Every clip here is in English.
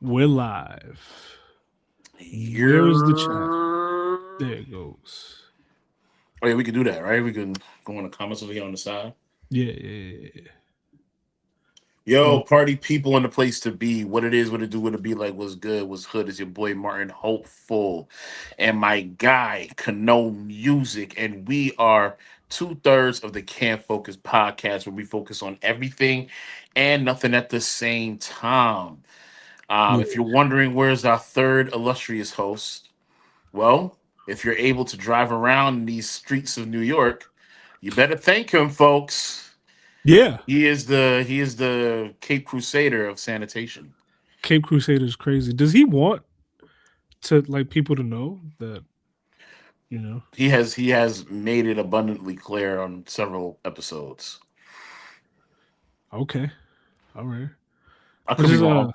We're live. Where's the chat? There it goes. Oh yeah, we can do that, right? We can go in the comments over here on the side. Yeah. Yo, Well, party people in the place to be. What it is, what it do, what it be like, what's good, what's hood is your boy Martin Hopeful and my guy Kano Music. And we are 2/3 of the Can Focus podcast where we focus on everything and nothing at the same time. yeah. If you're wondering where's our third illustrious host, well, if you're able to drive around these streets of New York, you better thank him, folks. Yeah. He is the Cape Crusader of sanitation. Cape Crusader is crazy. Does he want to like people to know that, you know? He has made it abundantly clear on several episodes. Okay. All right. I Which could be is wrong.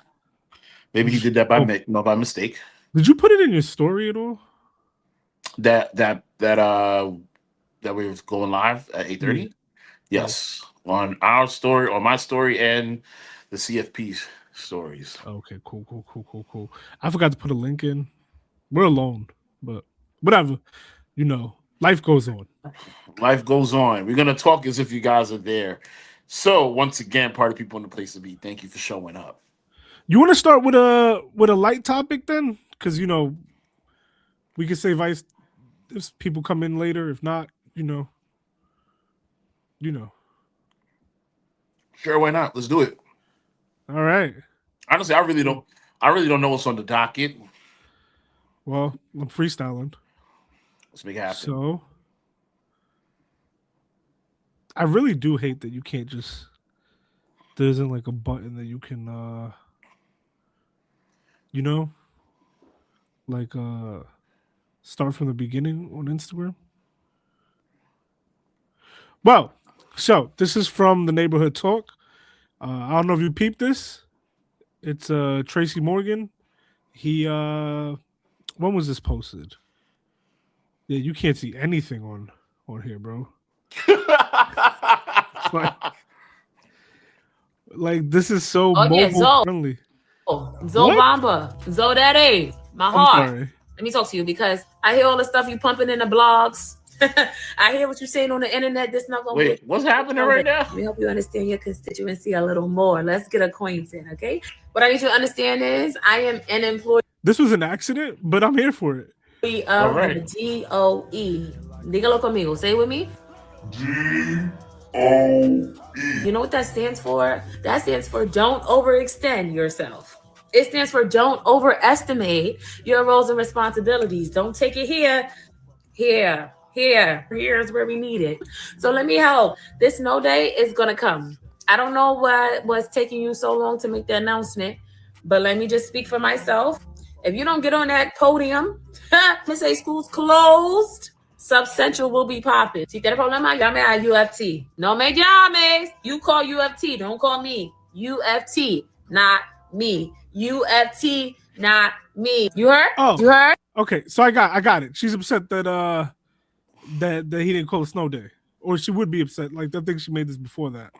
Maybe he which did that by oh, no, by mistake. did you put it in your story at all? That we was going live at eight Yeah. thirty. Yeah. Yes, on our story, on my story, and the CFP stories. Okay, cool. I forgot to put a link in. We're alone, but whatever. Life goes on. Life goes on. We're gonna talk as if you guys are there. So once again, party people in the place to be. Thank you for showing up. You want to start with a light topic then? Because we could save ice if people come in later. If not, you know. Sure, why not? Let's do it. All right. Honestly, I really don't. I really don't know what's on the docket. Well, I'm freestyling. Let's make it happen. So I really do hate that you can't just there isn't like a button that you can you know, like start from the beginning on Instagram. Well, so this is from the neighborhood talk. I don't know if you peeped this. It's Tracy Morgan. He when was this posted? Yeah, you can't see anything on here, bro. It's like this is so Oh yeah, mobile friendly. Zo What? Bamba, Zo that is my I'm heart. sorry. Let me talk to you because I hear all the stuff you pumping in the blogs. I hear what you're saying on the internet. This not gonna Wait, be. what's happening right now? Let me help you understand your constituency a little more. Let's get acquainted, okay? What I need you to understand is I am an employee This was an accident, but I'm here for it. All of the right. DOE. Dígalo conmigo. Say it with me. DOE. You know what that stands for? That stands for don't overextend yourself. It stands for don't overestimate your roles and responsibilities. Don't take it here. Here's where we need it. So let me help. This no day is gonna come. I don't know what was taking you so long to make the announcement, but let me just speak for myself. If you don't get on that podium, let's say school's closed. Subcentral will be popping. Si tienes problema, llame a UFT. No me llames. You call UFT. Don't call me. UFT, not me. UFT, not me. You heard? Oh, You heard? okay. So I got it. She's upset that that he didn't call it snow day, or she would be upset. Like I think she made this before that.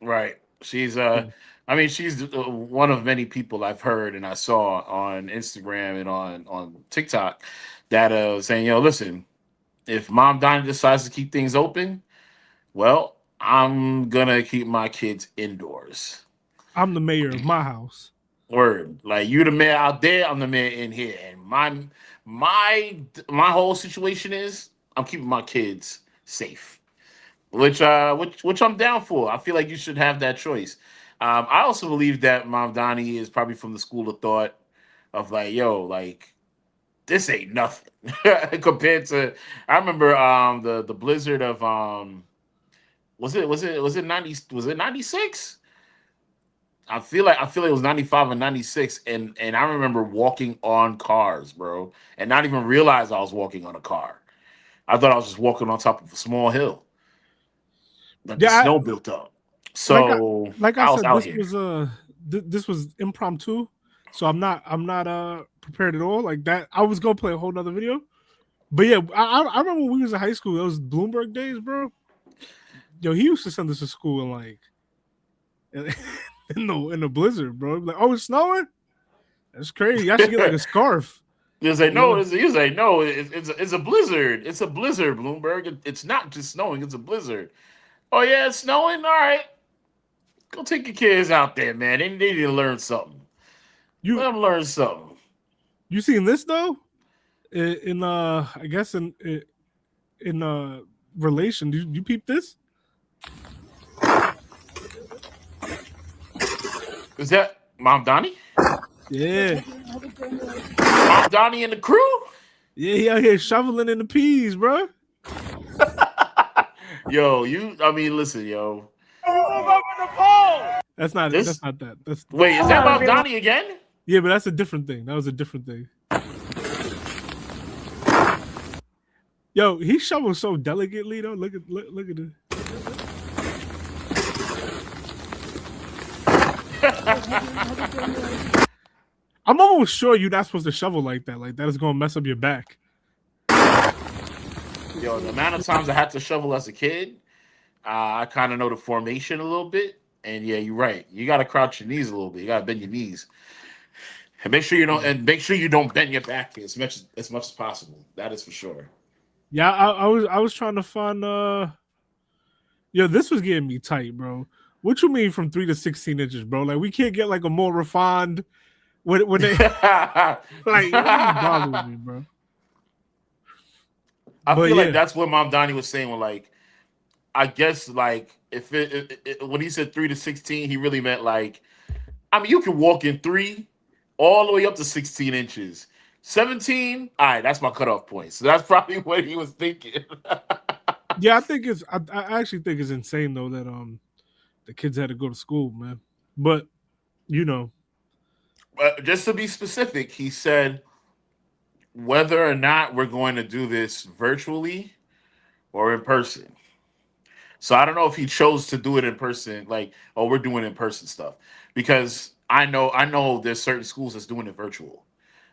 Right. She's Yeah. I mean, she's one of many people I've heard and I saw on Instagram and on TikTok that saying, "Yo, listen, if Mom Donnie decides to keep things open, well, I'm gonna keep my kids indoors." I'm the mayor of my house. Word. Like you the mayor out there, I'm the mayor in here. And my whole situation is I'm keeping my kids safe. Which I'm down for. I feel like you should have that choice. I also believe that Mom Donnie is probably from the school of thought of like, yo, like this ain't nothing compared to. I remember the blizzard of was it 90 was it 96? I feel like it was 95 and 96 and I remember walking on cars, bro, and not even realize I was walking on a car. I thought I was just walking on top of a small hill that the Yeah, snow built up. like I So like I I was said, out this here. was this was impromptu, so I'm not prepared at all. Like that, I was gonna play a whole nother video, but yeah, I remember when we was in high school. Those Bloomberg days, bro. Yo, he used to send us to school in like in the blizzard, bro. Like, oh, it's snowing. That's crazy. You actually get like a scarf. He's like, no, Yeah. he's like, no, it's a blizzard. It's a blizzard, Bloomberg. It's not just snowing, it's a blizzard. Oh yeah, it's snowing? All right. Go take your kids out there, man. They need to learn something. Let You them learn something. you seen this though? In I guess in relation. Do you peep this? Is that Mom Donnie? Yeah. Mom Donnie and the crew? Yeah, he out here shoveling in the peas, bro. Yo, listen, yo. That's not it. This- That's not that. That's Wait, is that Mom Donnie again? yeah, but that's a different thing. That was a different thing. Yo, he shovels so delicately though. Look at it. I'm almost sure you're not supposed to shovel like that. Like that is gonna mess up your back. Yo, the amount of times I had to shovel as a kid, I kind of know the formation a little bit. And yeah, you're right. You got to crouch your knees a little bit. You got to bend your knees, and make sure you don't bend your back as much as possible. That is for sure. Yeah, I was trying to find yo, this was getting me tight, bro. What you mean from 3 to 16 inches, bro? Like we can't get like a more refined when they like it really bothers me, bro. I But feel yeah. like that's what Mom Donnie was saying. When like, I guess like if when he said 3 to 16, he really meant like, I mean, you can walk in 3 all the way up to 16 inches. 17, all right, that's my cutoff point. So that's probably what he was thinking. Yeah, I think I actually think it's insane though that the kids had to go to school, man. But you know, But just to be specific, he said whether or not we're going to do this virtually or in person. So I don't know if he chose to do it in person, like, oh, we're doing in person stuff. Because I know there's certain schools that's doing it virtual.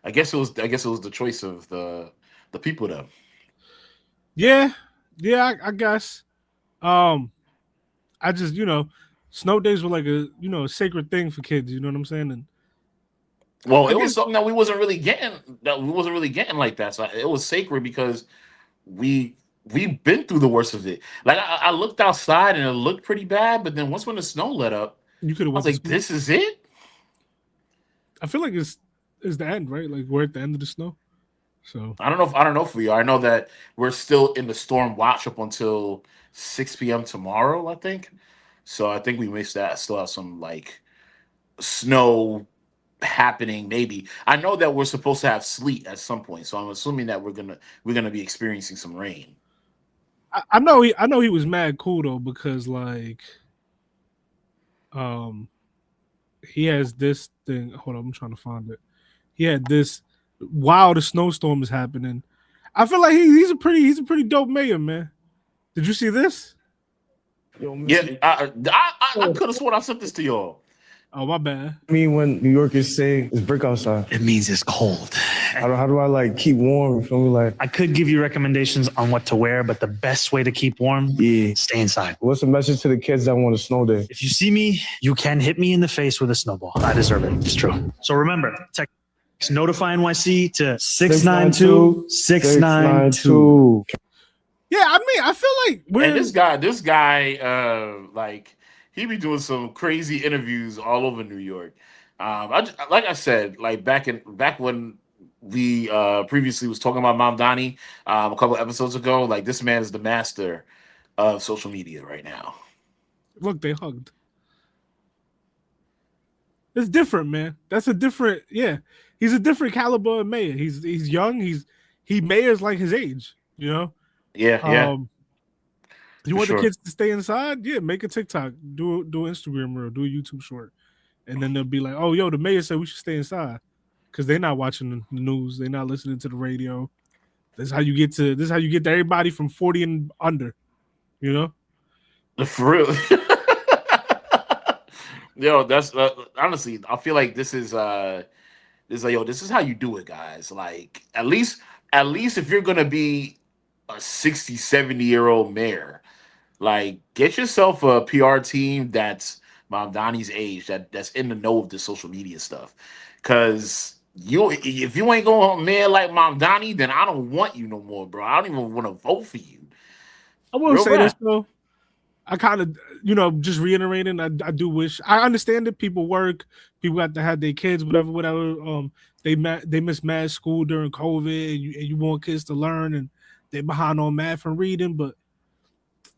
I guess it was the choice of the people though. yeah, I guess. I just snow days were like a sacred thing for kids. You know what I'm saying? And Well, I it was guess- something that we wasn't really getting like that. So it was sacred because we've been through the worst of it. Like I looked outside and it looked pretty bad, but then when the snow let up, you could have I was went. like, "This is it." I feel like it's the end, right? Like we're at the end of the snow. So I don't know for you. I know that we're still in the storm watch up until 6 p.m. tomorrow, I think. So I think we may still have some like snow happening. Maybe I know that we're supposed to have sleet at some point. So I'm assuming that we're gonna be experiencing some rain. I know he was mad cool though because like he has this thing. Hold on, I'm trying to find it. He had this while the snowstorm is happening. I feel like he's a pretty dope mayor, man. Did you see this? Yo, Yeah, I could have sworn I sent this to y'all. Oh my bad. I mean, when New Yorkers say it's brick outside, It means it's cold. how do I like keep warm? You feel me? Like, I could give you recommendations on what to wear, but the best way to keep warm, yeah. stay inside. What's the message to the kids that want a snow day? If you see me, you can hit me in the face with a snowball. I deserve it. It's true. So remember, text Notify NYC to 692-692. Yeah, I mean, I feel like And this guy, like he be doing some crazy interviews all over New York. Like I said, like back when we previously was talking about Mom Donnie a couple episodes ago, like this man is the master of social media right now. look, they hugged. It's different, man. That's a different, yeah. He's a different caliber of mayor. He's young. He mayors like his age, you know. Yeah. You For want sure. the kids to stay inside? Yeah, make a TikTok, do an Instagram reel, do a YouTube short, and then they'll be like, "Oh, yo, the mayor said we should stay inside," because they're not watching the news, they're not listening to the radio. This is how you get to everybody from 40 and under, you know. For real. Yo, that's honestly, I feel like this is how you do it, guys. Like at least if you're gonna be a 60, 70-year-old mayor, like get yourself a PR team that's Mom Donnie's age that's in the know of the social media stuff. Cause if you ain't going man like Mom Donnie, then I don't want you no more, bro. I don't even want to vote for you. I will Real say this rap. though. I kind of, just reiterating. I do wish. I understand that people work, people got to have their kids, whatever. They miss mad school during COVID, and you want kids to learn, and they're behind on math and reading. But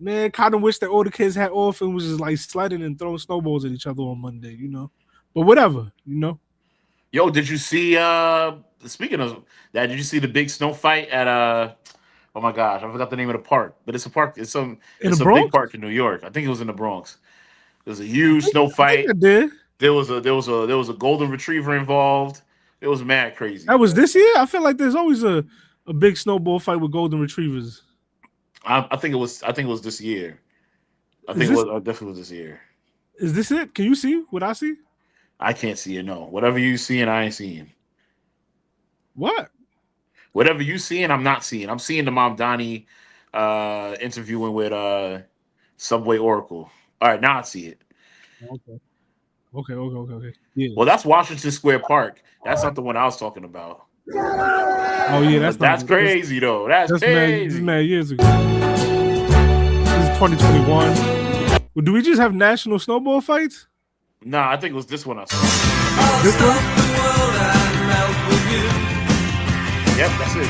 man, kind of wish that all the kids had off and was just like sledding and throwing snowballs at each other on Monday, But whatever. Yo, did you see? Speaking of that, did you see the big snow fight at Oh my gosh, I forgot the name of the park, but it's a park. It's a big Bronx? park in New York. I think it was in the Bronx. There was a huge snow I fight. did. There was a golden retriever involved. It was mad crazy. That was this year. I feel like there's always a big snowball fight with golden retrievers. I think it was this year. I definitely was this year. Is this it? Can you see what I see? I can't see it. No, whatever you seeing, I ain't seeing. What? Whatever you seeing, I'm not seeing. I'm seeing the Mom Donnie interviewing with Subway Oracle. All right, now I see it. Okay. Yeah. Well, that's Washington Square Park. That's not the one I was talking about. Oh yeah, that's crazy though. That's crazy. This is mad years ago. This is 2021. Well, do we just have national snowball fights? Nah, I think it was this one I saw. This one? Yep, that's it.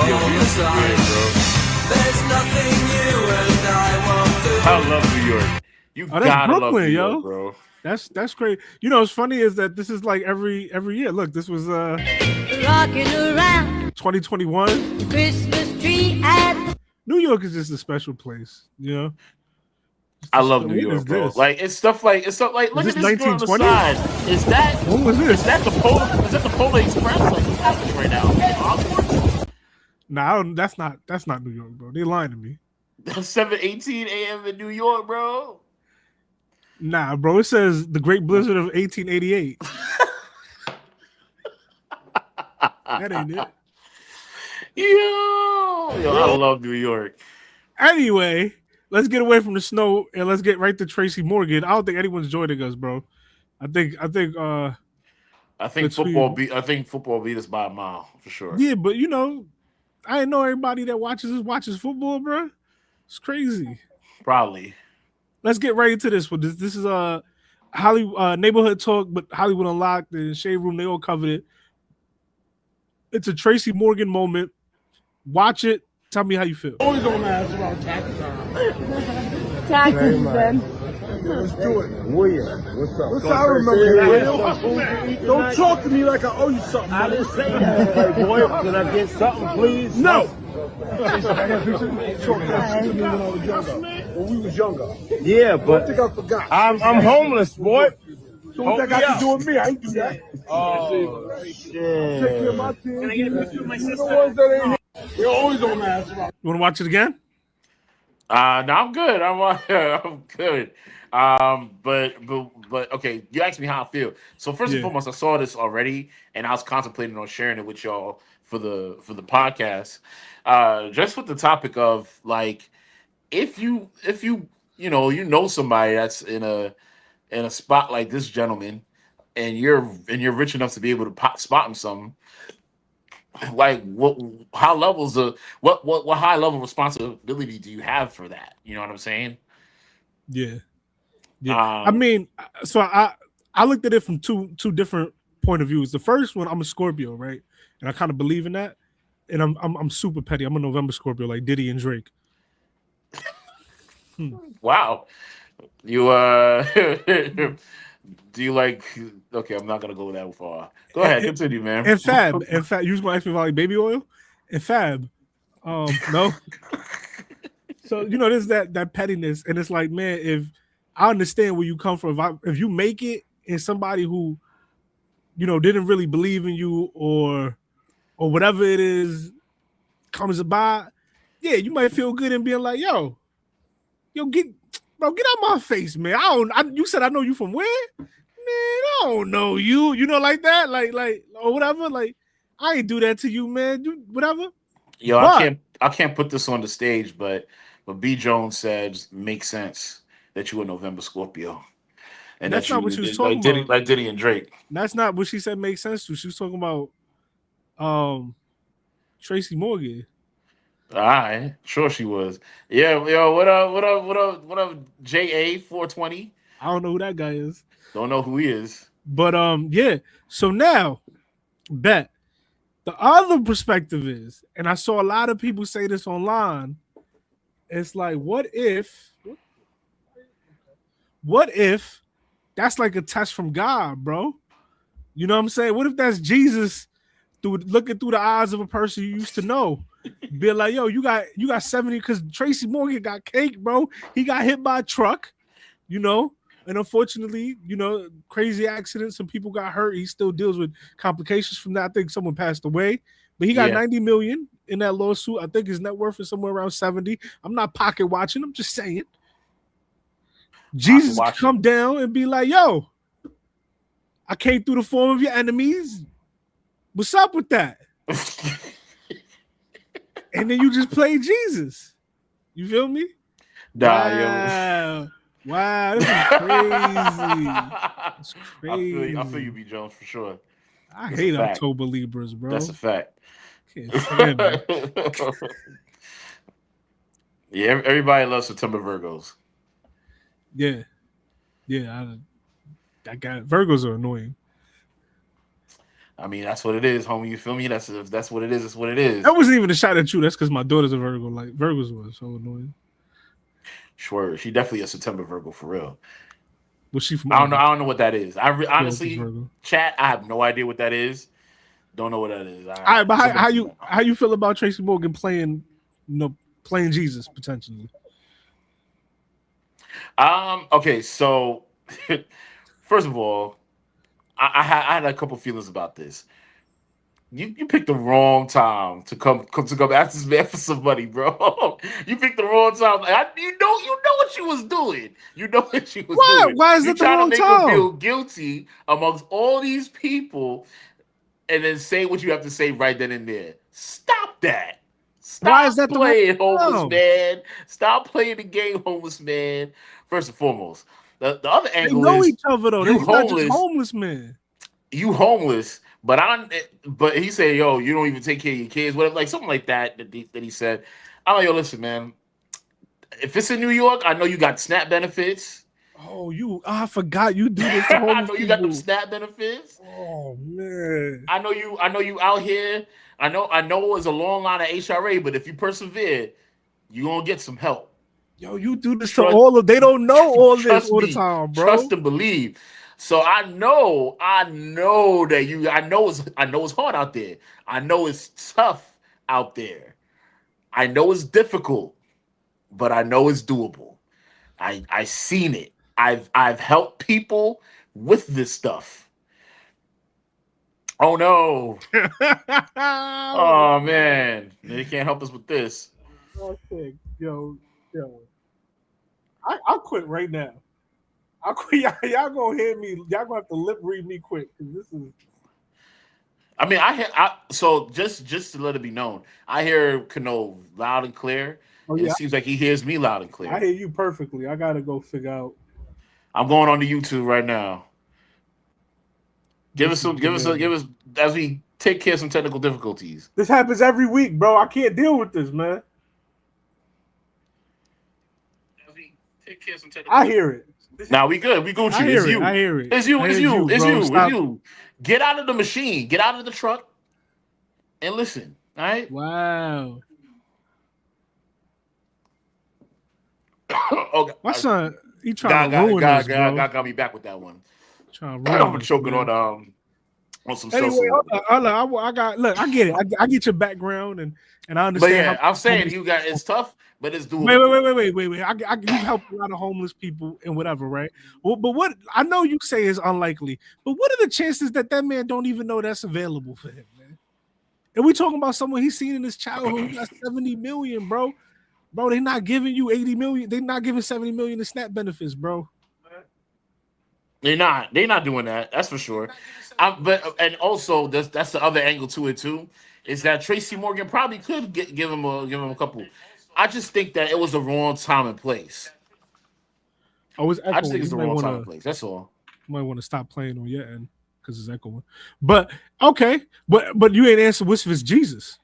Yo, music's weird, bro. I love New York. You that's gotta love Brooklyn, New yo. York, bro. That's great. What's funny is that this is like every year. Look, this was Rocking around 2021. Christmas tree at New York is just a special place, I love New What York, is bro. this? Like it's stuff like look Is at this this girl on the 1920? side. Is that What was this? Is that the Polar Express? Like what's happening right now? Hogwarts? Nah, that's not New York, bro. They lying to me. 7:18 a.m. in New York, bro. Nah, bro. It says the Great Blizzard of 1888. That ain't it. Yo, I love New York. Anyway, let's get away from the snow and let's get right to Tracy Morgan. I don't think anyone's joining us, bro. I think football beat us by a mile for sure. yeah, but I didn't know everybody that watches football, bro. It's crazy. Probably. Let's get right into this one. This is Hollywood neighborhood talk, but Hollywood Unlocked and Shade Room, they all covered it. It's a Tracy Morgan moment. Watch it. Tell me how you feel. Always don't ask about taxes. Taxes, then. Let's do it. William, what's up? What's I remember? Don't talk to me like I owe you something. I didn't say that, like, boy. Can I get something, please? No. When we was younger. Yeah, I but think I forgot. I'm homeless, boy. So what that got to do with me? I ain't do that. Oh, Take shit. care of my team. Can I get a picture of my sister? The ones that ain't here. They always don't ask about. You want to watch it again? No, I'm good. I'm good. But okay, you asked me how I feel. So first and foremost, I saw this already, and I was contemplating on sharing it with y'all for the podcast. Just with the topic of like, if you know somebody that's in a spot like this gentleman, and you're rich enough to be able to spot him something. Like what high level responsibility do you have for that? You know what I'm saying? Yeah. I mean, so I looked at it from two different point of views. The first one, I'm a Scorpio, right? And I kind of believe in that. And I'm super petty. I'm a November Scorpio, like Diddy and Drake. Wow. You do you like? Okay, I'm not gonna go that far. Go ahead, continue, man. And Fab, you was gonna ask me about like baby oil and Fab. No. So there's that pettiness, and it's like, man, if I understand where you come from, if you make it, and somebody who, didn't really believe in you or whatever it is comes about, yeah, you might feel good and being like, yo, get out my face, man. You said I know you from where? Man, I don't know you. Like that, like or whatever. Like I ain't do that to you, man. You whatever. Yo, but can't put this on the stage, but B Jones said makes sense that you a November Scorpio, and That's that not you what she was like talking Diddy, about. like Diddy and Drake. That's not what she said makes sense to. She was talking about Tracy Morgan. All right, sure she was. Yeah, yo, what up, JA420? I don't know who that guy is. Don't know who he is. But yeah. So now, bet the other perspective is, and I saw a lot of people say this online. It's like, what if that's like a test from God, bro? You know what I'm saying? What if that's Jesus looking through the eyes of a person you used to know? Be like, yo, you got 70, because Tracy Morgan got cake, bro. He got hit by a truck, you know, and unfortunately, you know, crazy accidents, some people got hurt. He still deals with complications from that. I think someone passed away, but he got 90 million in that lawsuit. I think his net worth is somewhere around 70. I'm not pocket watching. I'm just saying. Jesus could come down and be like, yo, I came through the form of your enemies. What's up with that? And then you just play Jesus. You feel me? Nah, wow, this is crazy. It's crazy. I feel you, B Jones, for sure. I hate October Libras, bro. That's a fact. Can't stand it. Yeah, everybody loves September Virgos. Yeah. I got it. Virgos are annoying. I mean, that's what it is, homie. You feel me? That's what it is. That's what it is. That wasn't even a shot at you. That's because my daughter's a Virgo. Like Virgos were so annoying. Sure, she definitely a September Virgo for real. Was she from? I don't know what that is. Honestly, Virgo. chat, I have no idea what that is. Don't know what that is. All right, but how you feel about Tracy Morgan playing Jesus potentially? Okay, so first of all, I had a couple feelings about this. You picked the wrong time to come ask this man for some money, bro. You picked the wrong time. You know what you was doing. You know what you was doing. Why is it the wrong time? You trying to make him feel guilty amongst all these people, and then say what you have to say right then and there. Stop that. Why is that playing homeless man? Stop playing the game, homeless man. First and foremost, the other angle they know is each other though. They're not just homeless men. You homeless, but he said, yo, you don't even take care of your kids, whatever, like something like that he said. I'm like, yo, listen, man. If it's in New York, I know you got SNAP benefits. Oh, I forgot you do this. I know you got them SNAP benefits. Oh man. I know you out here. I know it's a long line of HRA, but if you persevere, you gonna get some help. Yo, you do this to all of. They don't know all this all the time, bro. Trust and believe. So I know that I know it's hard out there. I know it's tough out there. I know it's difficult, but I know it's doable. I seen it. I've helped people with this stuff. Oh no. Oh man. They can't help us with this. Okay. Yo. I'll quit right now. I'll quit. Y'all gonna hear me. Y'all gonna have to lip read me quick because this is. I mean, so just to let it be known, I hear Kano loud and clear. Oh, yeah. It seems like he hears me loud and clear. I hear you perfectly. I gotta go figure out. I'm going on to YouTube right now. Give us as we take care of some technical difficulties. This happens every week, bro. I can't deal with this, man. I hear it. Now we good. We Gucci. It's you. I hear it. It's you. Get out of the machine. Get out of the truck and listen. All right. Wow. Okay. My son, he trying to ruin us, bro. God got me back with that one. Trying to ruin I'm choking on some anyway, social. I get it. I get your background and I understand. But yeah, I'm saying it's tough, but it's doable. Wait. You help a lot of homeless people and whatever, right? Well, but what I know you say is unlikely, but what are the chances that man don't even know that's available for him, man? And we talking about someone he's seen in his childhood who got 70 million, bro. Bro, they're not giving you 80 million. They're not giving 70 million in SNAP benefits, bro. They're not doing that. That's for sure. And also that's the other angle to it too, is that Tracy Morgan probably could give him a couple. I just think that it was the wrong time and place. I was I just think echoing. it's the You might wrong time want and place. That's all. to stop playing on your end because it's echoing. But okay, but you ain't answered. What if it's Jesus?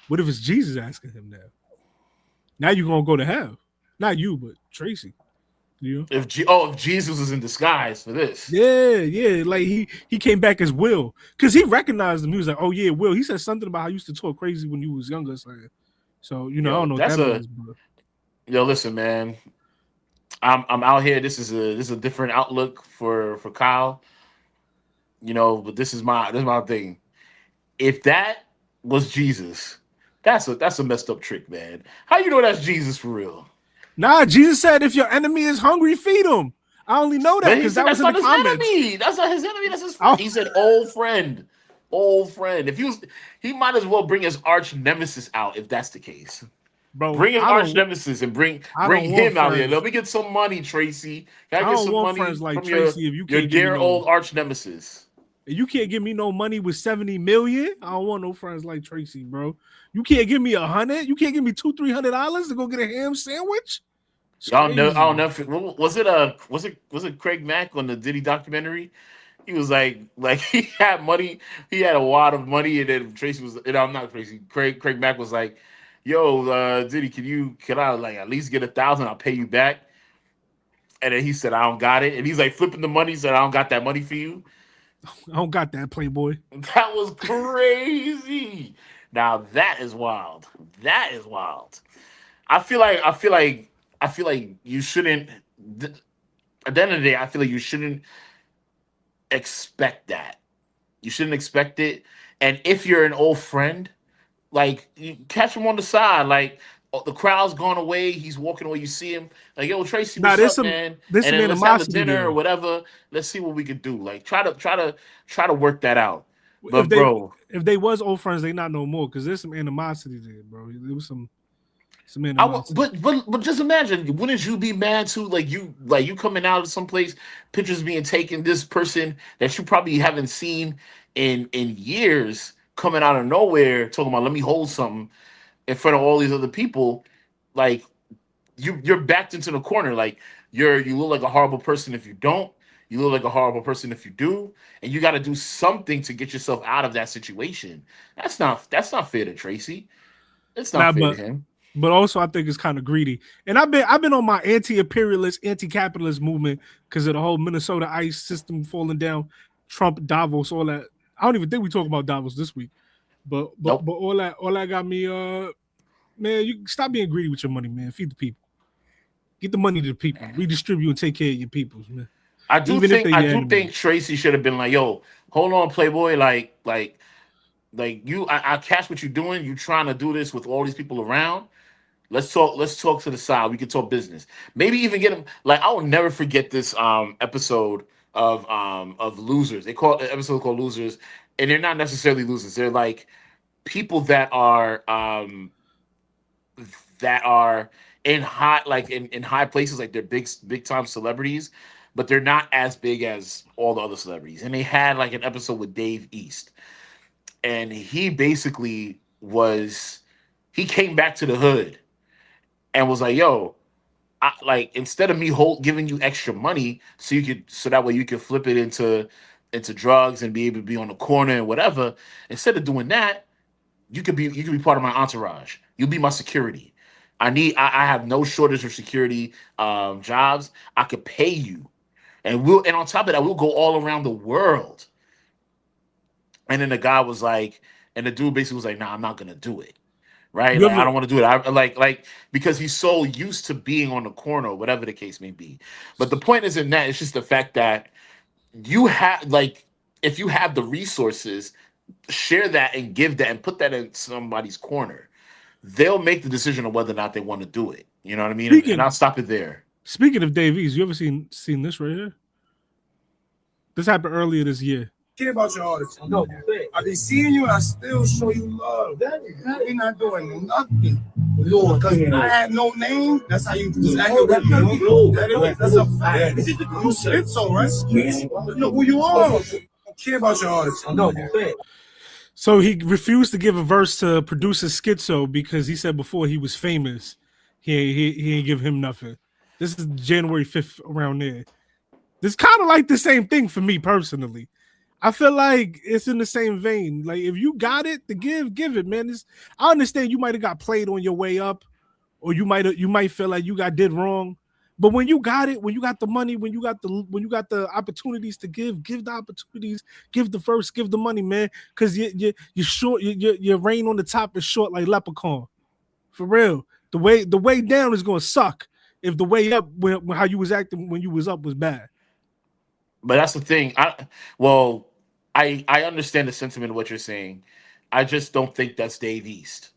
What if it's Jesus asking him now? Now you're gonna go to hell. Not you, but Tracy. You know? If Jesus was in disguise for this. Yeah. Like he came back as Will because he recognized him. He was like, "Oh yeah, Will." He said something about how you used to talk crazy when you was younger. So you know, I don't know what that means. But... Yo, listen, man. I'm out here. This is a different outlook for Kyle. You know, but this is my thing. If that was Jesus, that's a messed up trick, man. How you know that's Jesus for real? Nah, Jesus said, "If your enemy is hungry, feed him." I only know that because that was in the comments. Enemy. That's not his enemy. That's his friend. He said, "Old friend, old friend." If he might as well bring his arch nemesis out if that's the case. Bro, bring his arch nemesis and bring him out here. Let me get some money, Tracy. Can I get some money like from Tracy if you your can't dear old arch nemesis? You can't give me no money with 70 million. I don't want no friends like Tracy, bro. You can't give me $100. You can't give me $200-$300 to go get a ham sandwich. Y'all know. I don't know. Was it Craig Mack on the Diddy documentary? He was like he had money. He had a wad of money, and then Tracy was. And I'm not Tracy. Craig Mack was like, "Yo, Diddy, can I like at least get 1,000? I'll pay you back." And then he said, "I don't got it." And he's like flipping the money. He said, "I don't got that money for you." I don't got that, Playboy. That was crazy. Now that is wild. That is wild. I feel like you shouldn't. At the end of the day, I feel like you shouldn't expect that. You shouldn't expect it. And if you're an old friend, like you catch him on the side, like the crowd's gone away, he's walking away. You see him, like, "Yo, Tracy, what's up, man?" And then let's have a dinner or whatever. Let's see what we could do. Like try to work that out. But if they was old friends, they not no more because there's some animosity there, bro. There was some animosity. But just imagine, wouldn't you be mad too? Like you coming out of someplace, pictures being taken, this person that you probably haven't seen in years coming out of nowhere, talking about, "Let me hold something," in front of all these other people. Like you're backed into the corner. Like you look like a horrible person if you don't. You look like a horrible person if you do, and you got to do something to get yourself out of that situation. That's not fair to Tracy. It's not fair to him. But also, I think it's kind of greedy. And I've been on my anti-imperialist, anti-capitalist movement because of the whole Minnesota ICE system falling down, Trump, Davos, all that. I don't even think we talk about Davos this week. But all that got me. Man, you stop being greedy with your money, man. Feed the people. Get the money to the people. Redistribute and take care of your peoples, man. I do think Tracy should have been like, "Yo, hold on, Playboy. Like you, I catch what you're doing. You trying to do this with all these people around. Let's talk to the side. We can talk business. Maybe even get him. Like, I will never forget this episode of Losers. They call it an episode called Losers, and they're not necessarily losers. They're like people that are in high places, like they're big time celebrities, but they're not as big as all the other celebrities. And they had like an episode with Dave East, and he basically he came back to the hood and was like, "Yo, instead of me giving you extra money so that way you could flip it into drugs and be able to be on the corner and whatever, instead of doing that, you could be part of my entourage. You'll be my security. I have no shortage of security jobs. I could pay you, and on top of that, we'll go all around the world." And then the guy was like, and the dude basically was like, "Nah, I'm not gonna do it." Right? Like, I don't want to do it. I like because he's so used to being on the corner, or whatever the case may be. But the point isn't that. It's just the fact that you have, if you have the resources, share that and give that and put that in somebody's corner. They'll make the decision of whether or not they want to do it. You know what I mean? And I'll stop it there. Speaking of Davies, you ever seen this right here? This happened earlier this year. Care about you all the time. No, I be seeing you and I still show you love. We're not doing nothing. Because I had no name. That's how you act with me. That's a fact. You said so, right? You know who you are. I don't care about your artist. No, So he refused to give a verse to producer Schizo because he said before he was famous, he ain't give him nothing. This is January 5th around there. This kind of like the same thing for me personally. I feel like it's in the same vein. Like if you got it to give it, man. I understand you might have got played on your way up, or you might feel like you got did wrong. But when you got it, when you got the money, when you got the opportunities to give the opportunities, give the verse, give the money, man. Because you're short, your reign on the top is short like Leprechaun. For real. The way down is gonna suck if the way up when how you was acting when you was up was bad. But that's the thing. I understand the sentiment of what you're saying. I just don't think that's Dave East.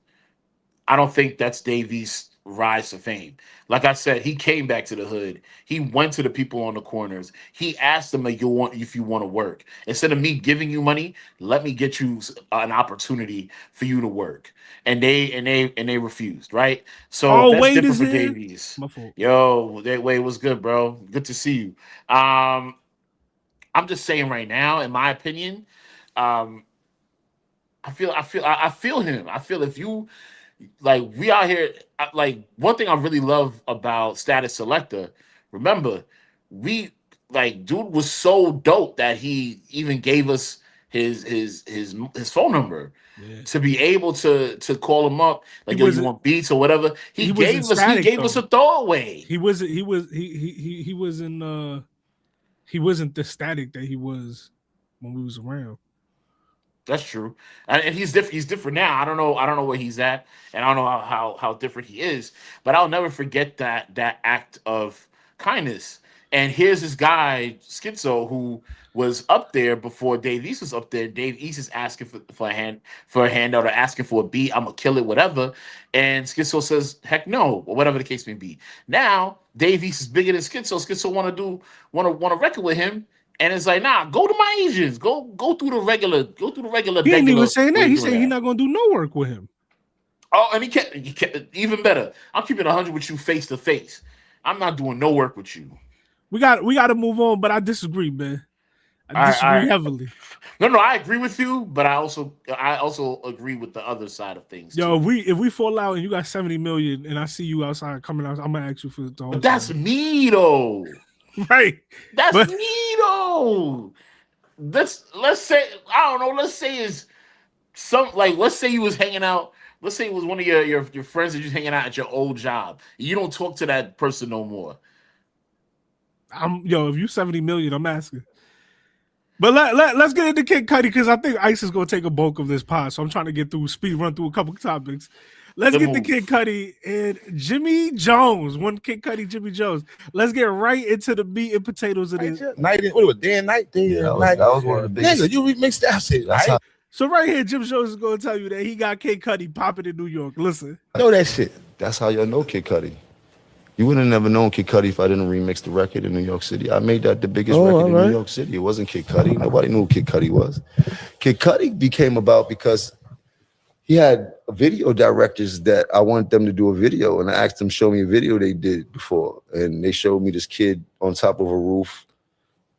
I don't think that's Dave East's rise to fame. Like I said, he came back to the hood. He went to the people on the corners. He asked them if you want to work. Instead of me giving you money, let me get you an opportunity for you to work. And they refused, right? So that's Wade different is for in. Dave East. My fault. Yo, that Wade was good, bro. Good to see you. I'm just saying right now, in my opinion, I feel him. I feel if you like we out here, like one thing I really love about Status Selector, remember, we like dude was so dope that he even gave us his phone number. Yeah. To be able to call him up, like yo, you want beats or whatever. He gave us a throwaway. He wasn't the static that he was when we was around. That's true, and he's different. He's different now. I don't know where he's at, and I don't know how different he is. But I'll never forget that act of kindness. And here's this guy Schizo who was up there before Dave East was up there. Dave East is asking for a handout or asking for a beat. I'm gonna kill it, whatever. And Schizo says, "Heck no," or whatever the case may be. Now Dave East is bigger than Schizo. Schizo want to record with him. And it's like, nah, go to my agents. Go through the regular. He ain't even saying that. He said he's not gonna do no work with him. Oh, and he kept even better. I'm keeping 100 with you face to face. I'm not doing no work with you. We got to move on, but I disagree, man. I disagree heavily. No, I agree with you, but I also agree with the other side of things. Yo, if we fall out and you got 70 million, and I see you outside coming out, I'm gonna ask you for the whole. But that's me though. Right. That's me though. Let's say I don't know. Let's say is some like let's say you was hanging out. Let's say it was one of your friends that you're hanging out at your old job. You don't talk to that person no more. If you 70 million, I'm asking. But let's get into Kid Cudi because I think Ice is gonna take a bulk of this pod. So I'm trying to speed run through a couple topics. Let's get to Kid Cudi and Jimmy Jones. One Kid Cudi, Jimmy Jones. Let's get right into the meat and potatoes of this. Night, what was day and night? That was one of the biggest. Nigga, you remixed that shit, right? So right here, Jim Jones is going to tell you that he got Kid Cudi popping in New York. Listen. I know that shit. That's how y'all know Kid Cudi. You would have never known Kid Cudi if I didn't remix the record in New York City. I made that the biggest record in New York City. It wasn't Kid Cudi. Nobody knew who Kid Cudi was. Kid Cudi became about because he had video directors that I wanted them to do a video, and I asked them to show me a video they did before, and they showed me this kid on top of a roof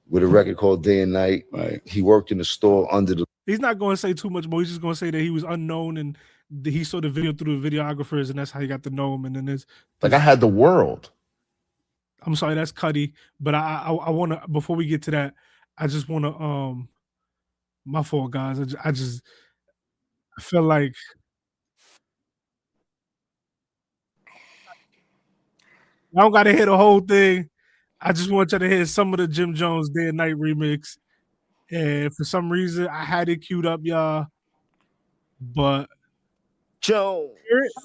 with a record called Day and Night. Right. He worked in the store under the. He's not going to say too much more. He's just going to say that he was unknown and he saw the video through the videographers, and that's how he got to know him. And then there's like I had the world. I'm sorry, that's Cudi, but I want to before we get to that, I just want to my fault, guys. I feel like I don't got to hear the whole thing. I just want you to hear some of the Jim Jones Day and Night remix. And for some reason, I had it queued up, y'all. But Joe,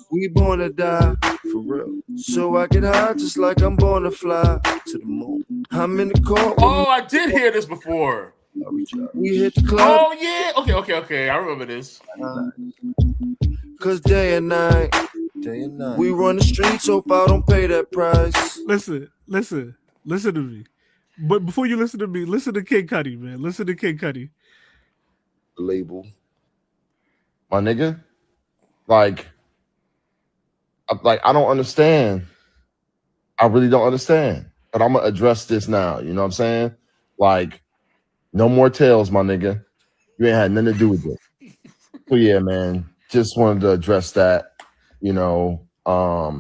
we born to die for real. So I get high just like I'm born to fly to the moon. I'm in the car. Oh, I did hear this before. We hit the club. Oh yeah. Okay. I remember this. Cause day and night, we run the streets. Hope I don't pay that price. Listen to me. But before you listen to me, listen to Kid Cudi, man. Listen to Kid Cudi. Label. My nigga. Like, I don't understand. I really don't understand. But I'm gonna address this now. You know what I'm saying? Like, no more tails, my nigga. You ain't had nothing to do with it. So yeah, man. Just wanted to address that. You know, I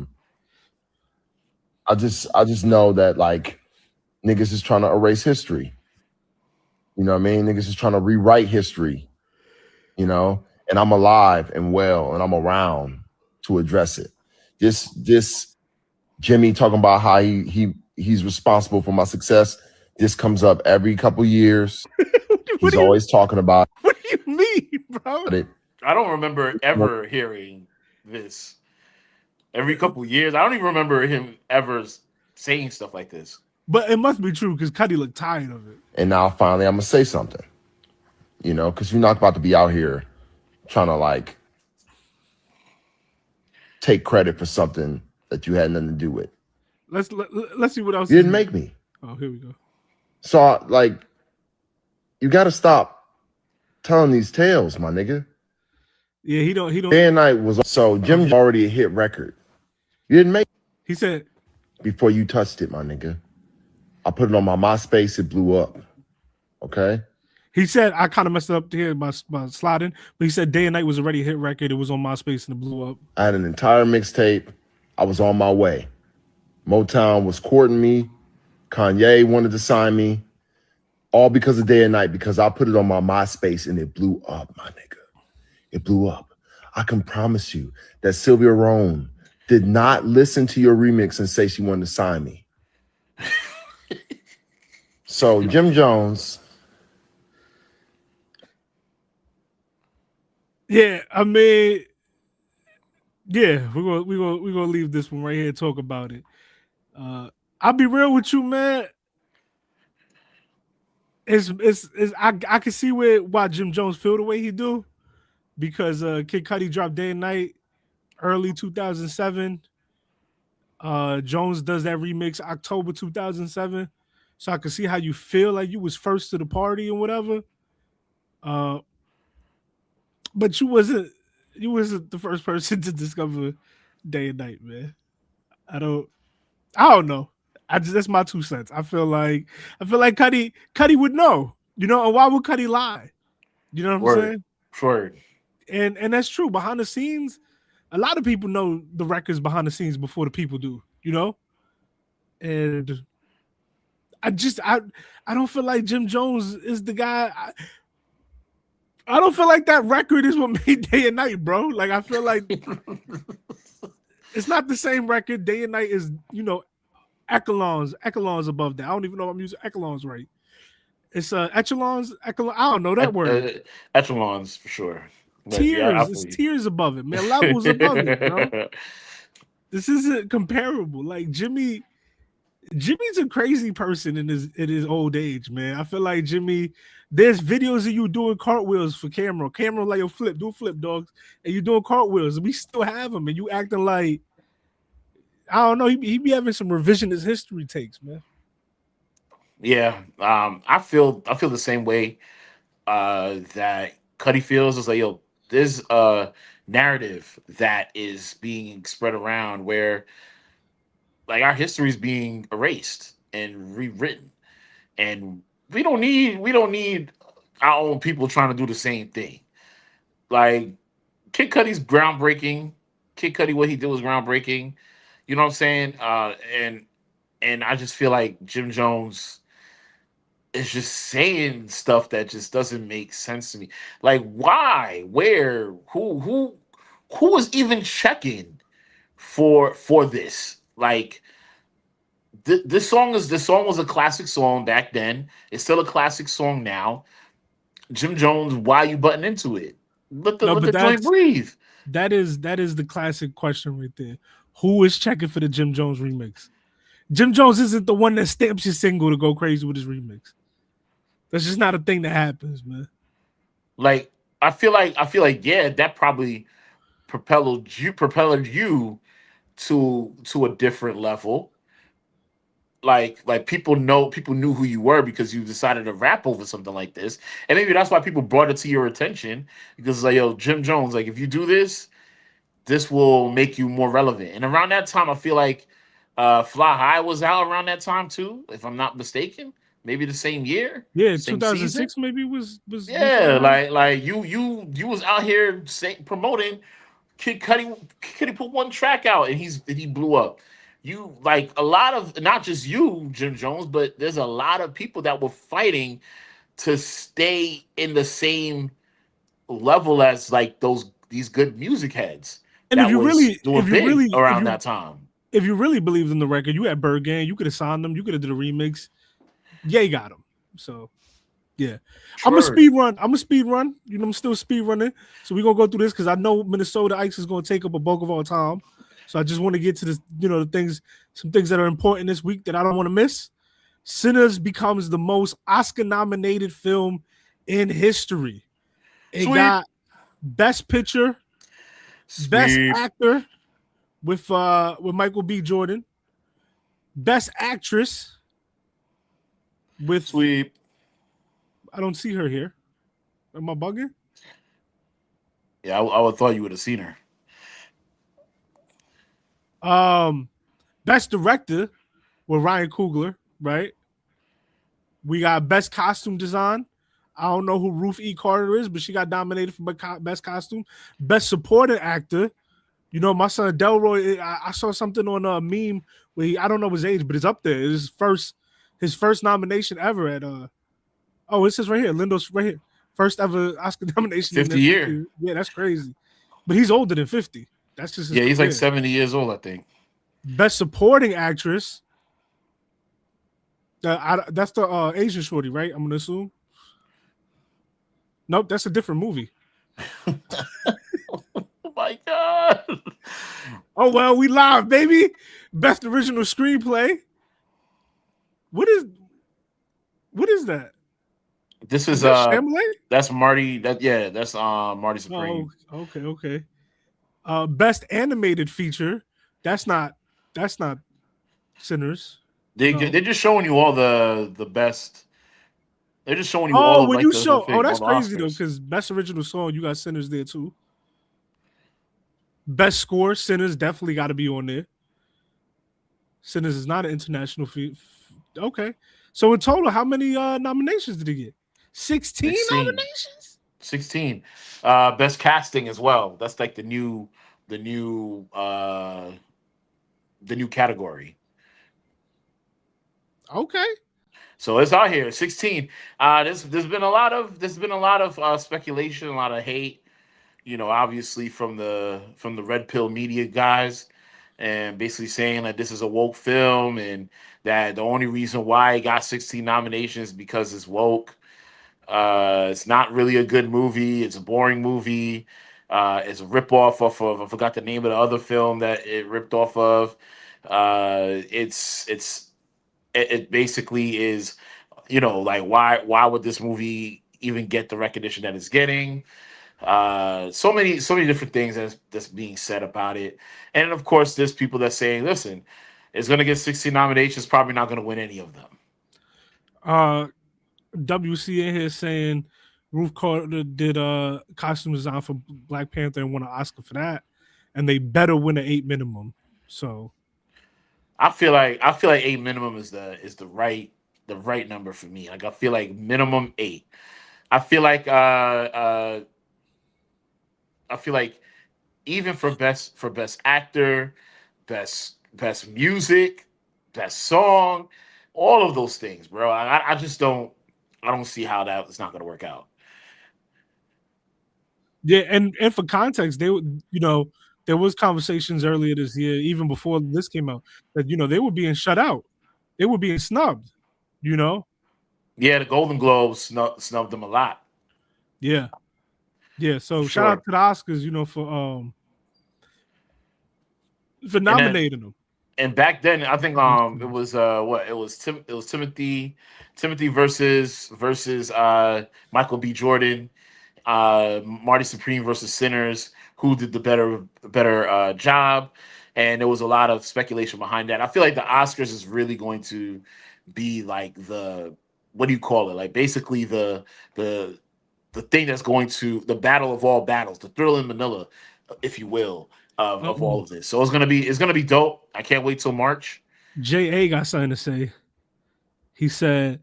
just know that like niggas is trying to erase history. You know what I mean? Niggas is trying to rewrite history. You know, and I'm alive and well, and I'm around to address it. This Jimmy talking about how he's responsible for my success. This comes up every couple years. He's always talking about. What do you mean, bro? it. I don't remember ever hearing this. Every couple years, I don't even remember him ever saying stuff like this. But it must be true because Cudi looked tired of it. And now finally, I'm gonna say something. You know, because you're not about to be out here trying to like take credit for something that you had nothing to do with. Let's see what else. You didn't make me. Oh, here we go. So like, you got to stop telling these tales, my nigga. Yeah, he don't. Day and Night was so Jim's already a hit record. You didn't make. He said before you touched it, my nigga. I put it on my MySpace. It blew up. Okay. He said I kind of messed up here by sliding, but he said Day and Night was already a hit record. It was on MySpace and it blew up. I had an entire mixtape. I was on my way. Motown was courting me. Kanye wanted to sign me. All because of Day and Night, because I put it on my MySpace and it blew up, my nigga. It blew up. I can promise you that Sylvia Rhone did not listen to your remix and say she wanted to sign me. So Jim Jones. Yeah, I mean, yeah, we're gonna leave this one right here and talk about it. I'll be real with you, man. I can see why Jim Jones feel the way he do, because Kid Cudi dropped Day and Night early 2007. Jones does that remix October 2007, so I can see how you feel like you was first to the party and whatever. But you wasn't the first person to discover Day and Night, man. I don't know. That's my 2 cents. I feel like Cudi would know, you know, and why would Cudi lie? You know what I'm saying? Sure. And that's true. Behind the scenes, a lot of people know the records behind the scenes before the people do, you know? And I don't feel like Jim Jones is the guy. I don't feel like that record is what made Day and Night, bro. Like, I feel like it's not the same record. Day and Night is, you know, echelons above that. I don't even know if I'm using echelons right. It's echelons. I don't know that word. Echelons for sure. But Tiers. yeah, It's tiers above it, man. Levels above it, bro. This isn't comparable. Like Jimmy's a crazy person in his old age, man. I feel like Jimmy. There's videos of you doing cartwheels for camera. Camera like, yo, do flip, dogs. And you doing cartwheels. And we still have them. And you acting like, I don't know. He be having some revisionist history takes, man. Yeah. I feel the same way that Cudi feels. It's like, yo, there's a narrative that is being spread around where like our history is being erased and rewritten. And we don't need our own people trying to do the same thing. Like Kid Cudi's groundbreaking. Kid Cudi, what he did was groundbreaking. You know what I'm saying? And I just feel like Jim Jones is just saying stuff that just doesn't make sense to me. Like, why? Where? Who was even checking for this? Like, this song was a classic song back then. It's still a classic song now. Jim Jones, why are you butting into it? Let the joint breathe. That is the classic question right there. Who is checking for the Jim Jones remix? Jim Jones isn't the one that stamps your single to go crazy with his remix. That's just not a thing that happens, man. Like, I feel like yeah, that probably propelled you to a different level. Like people knew who you were because you decided to rap over something like this, and maybe that's why people brought it to your attention, because it's like, yo, Jim Jones, like, if you do this, this will make you more relevant. And around that time, I feel like Fly High was out around that time too, if I'm not mistaken. Maybe the same year. Yeah, same 2006 season. maybe was Yeah, like you was out here promoting Kid Cudi. Kid put one track out and he blew up. You like a lot of not just you, Jim Jones, but there's a lot of people that were fighting to stay in the same level as like these good music heads. And That was big around that time. If you really believed in the record, you had Bird Gang, you could have signed them, you could have did a remix. Ye got him. So yeah. I'm a speed run. You know, I'm still speed running. So we're gonna go through this because I know Minnesota Ice is gonna take up a bulk of our time. So I just want to get to this, you know, some things that are important this week that I don't want to miss. Sinners becomes the most Oscar-nominated film in history. It got Best Picture, Best Actor with Michael B. Jordan, Best Actress with I don't see her here. Am I bugging? Yeah, I would thought you would have seen her. Best Director with Ryan Coogler, right? We got Best Costume Design. I don't know who Ruth E. Carter is, but she got nominated for Best Costume. Best Supporting Actor. You know, my son Delroy, I saw something on a meme where I don't know his age, but it's up there. It's his first nomination ever at it says right here, Lindo's right here. First ever Oscar nomination. 50 year. Yeah, that's crazy. But he's older than 50. That's just his he's career. like 70 years old, I think. Best Supporting Actress. That's the Asian shorty, right? I'm gonna assume. Nope, that's a different movie. Oh my god! Oh well, we live, baby. Best Original Screenplay. What is that? This is Shyamalan? That's Marty. That's Marty Supreme. Oh, okay. Best Animated Feature. That's not Sinners. They're just showing you all the best. They're just showing you all. Oh, when like, you the show, thing, that's all the crazy though, Oscars. because Best Original Song, you got Sinners there too. Best Score, Sinners definitely got to be on there. Sinners is not an international fee. Okay, so in total, how many nominations did he get? 16 nominations. 16. Best casting as well. That's like the new category. Okay. So it's out here. 16. There's been a lot of speculation, a lot of hate. You know, obviously from the Red Pill media guys, and basically saying that this is a woke film and that the only reason why it got 16 nominations is because it's woke. It's not really a good movie. It's a boring movie. It's a ripoff off of, I forgot the name of the other film that it ripped off of. It basically is, you know, like why would this movie even get the recognition that it's getting? So many different things that's being said about it. And of course, there's people that saying, listen, it's gonna get 16 nominations, probably not gonna win any of them. WC in here saying Ruth Carter did costume design for Black Panther and won an Oscar for that, and they better win an 8 minimum. So I feel like 8 minimum is the right number for me. Like I feel like minimum 8. I feel like even for best actor, best music, best song, all of those things, bro. I just don't see how that is not going to work out. Yeah, and for context, they would, you know, there was conversations earlier this year, even before this came out, that you know they were being shut out, they were being snubbed, you know. Yeah, the Golden Globes snubbed them a lot. Yeah. So shout out to the Oscars, you know, for nominating them. And back then, I think it was Timothy versus Michael B. Jordan, Marty Supreme versus Sinners. Who did the better job? And there was a lot of speculation behind that. I feel like the Oscars is really going to be like the, what do you call it? Like basically the thing that's going to, the battle of all battles, the Thriller in Manila, if you will. of all of this. So it's gonna be dope. I can't wait till March. J.A. got something to say. He said,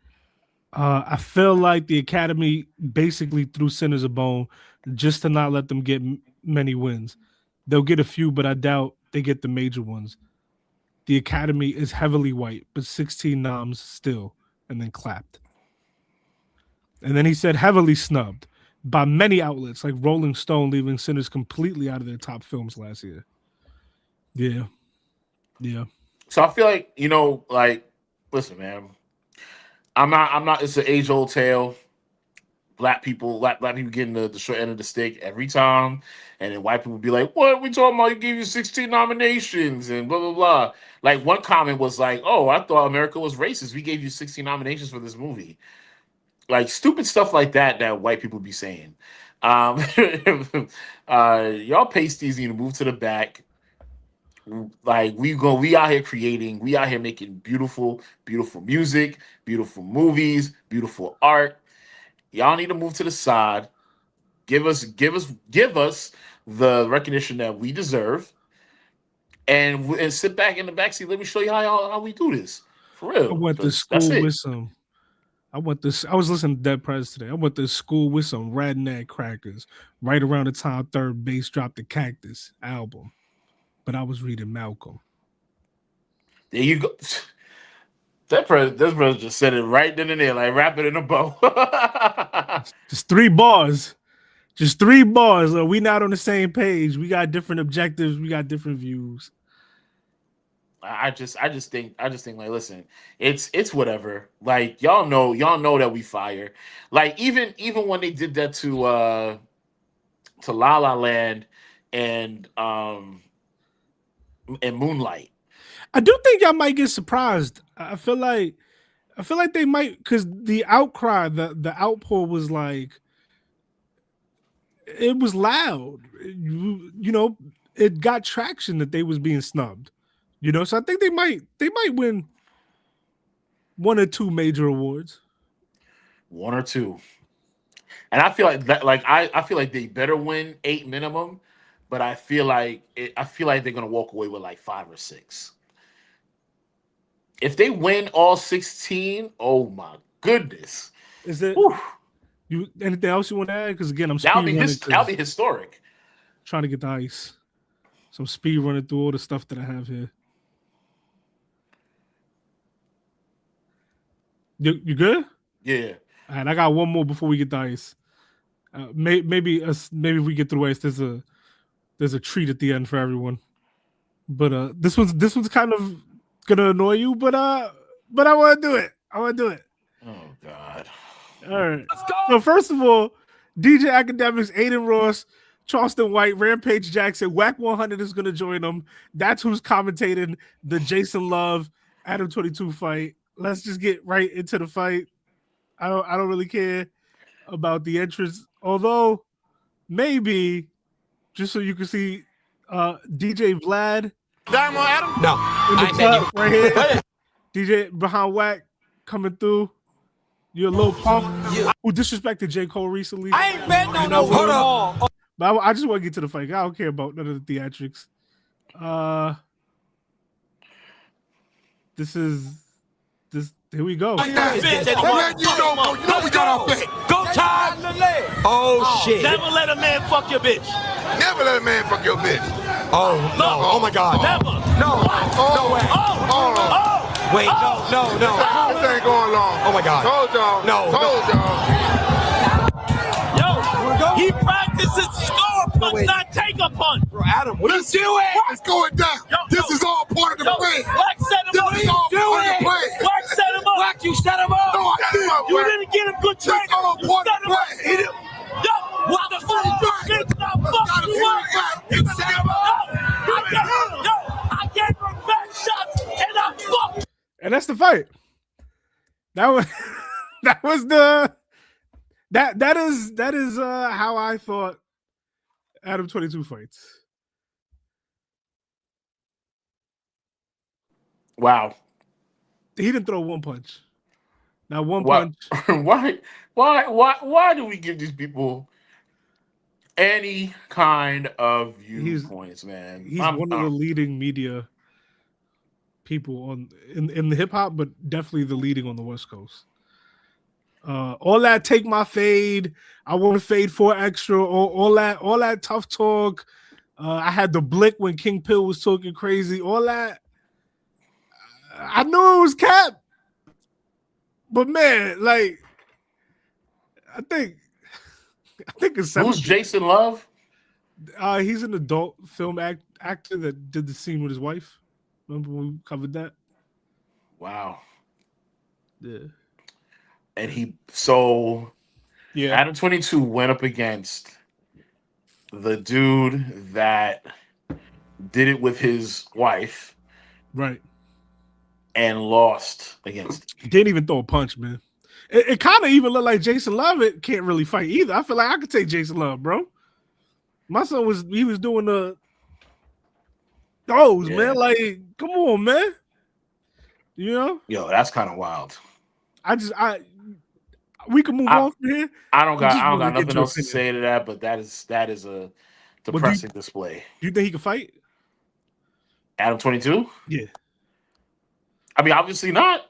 I feel like the Academy basically threw Sinners a bone just to not let them get many wins. They'll get a few, but I doubt they get the major ones. The Academy is heavily white, but 16 noms still, and then clapped. And then he said heavily snubbed by many outlets, like Rolling Stone leaving Sinners completely out of their top films last year. Yeah. Yeah. So I feel like, like, listen, man, I'm not, it's an age old tale. Black people getting the short end of the stick every time. And then white people be like, what are we talking about? You gave you 16 nominations and blah, blah, blah. Like one comment was like, oh, I thought America was racist. We gave you 16 nominations for this movie. Like stupid stuff like that white people be saying. Y'all pasties need to move to the back. Like we out here creating, we out here making beautiful music, beautiful movies, beautiful art. Y'all need to move to the side. Give us the recognition that we deserve, and sit back in the backseat. Let me show you how we do this for real. I went to school with some. I was listening to Dead Prez today. I went to school with some redneck crackers right around the time Third Base dropped the Cactus album. But I was reading Malcolm. There you go. That brother just said it right then and there, like wrap it in a bow. Just 3 bars. Just 3 bars. We not on the same page. We got different objectives. We got different views. I just think like, listen, it's whatever. Like y'all know that we fire. Like even when they did that to La La Land and Moonlight. I do think y'all might get surprised. I feel like they might, because the outcry, the outpour was like, it was loud. It got traction that they was being snubbed. So I think they might win 1 or 2 major awards. 1 or 2. And I feel like that, like I feel like they better win 8 minimum, but I feel like they're gonna walk away with like 5 or 6. If they win all 16, oh my goodness. Is it you anything else you want to add? Because again, I'm that'll be historic. Trying to get the ice. So I'm speed running through all the stuff that I have here. You good? Yeah. All right, I got one more before we get the ice. Maybe if we get through ice, there's a treat at the end for everyone. But this one's kind of gonna annoy you, but I want to do it. Oh God! All right. So first of all, DJ Academics, Aiden Ross, Charleston White, Rampage Jackson, Whack 100 is gonna join them. That's who's commentating the Jason Love Adam 22 fight. Let's just get right into the fight. I don't really care about the entrance, although maybe just so you can see DJ Vlad. Diamond Adam? No. In the top right here. DJ behind Whack coming through. You're a little punk who disrespected J. Cole recently. I ain't betting on no hold on. But I just want to get to the fight. I don't care about none of the theatrics. Here we go. You know we got our bet. Go time. Oh shit. Never let a man fuck your bitch. Never let a man fuck your bitch. Oh no. Oh my God. Never. No. No way. Wait, no. This ain't going long. Oh my God. Hold on. Hold on. Yo, he practices score a punch, not take a punch. Bro, Adam, what are you doing? It's going down. This is all part of the plan. Wax set him up. This is all part of the plan. Wax set him up. Wax, you set him up. No, I didn't. You didn't get him good training. This is all part of the plan. Yo, what the fuck? Bitch, I fucked you up. You set him up. I gave him back shots and I fucked. And that's the fight. That is how I thought Adam 22 fights. Wow. He didn't throw one punch. Not one punch. Why do we give these people any kind of viewpoints, man. He's one of the leading media people in the hip hop, but definitely the leading on the West Coast. All that take my fade, I want to fade 4 extra, all that tough talk. I had the blick when King Pill was talking crazy, all that. I knew it was cap, but man, like, I think it's Who's Jason Love? He's an adult film actor that did the scene with his wife. Remember when we covered that? Wow. Yeah. And yeah. Adam 22 went up against the dude that did it with his wife, right? And lost against. He didn't even throw a punch, man. It kind of even looked like Jason Love. It can't really fight either. I feel like I could take Jason Love, bro. My son was doing the those, man. Like, come on, man. You know? Yo, that's kind of wild. We can move on from here. I don't got nothing else to say to that, but that is a depressing display. Do you think he can fight? Adam 22? Yeah. I mean, obviously not.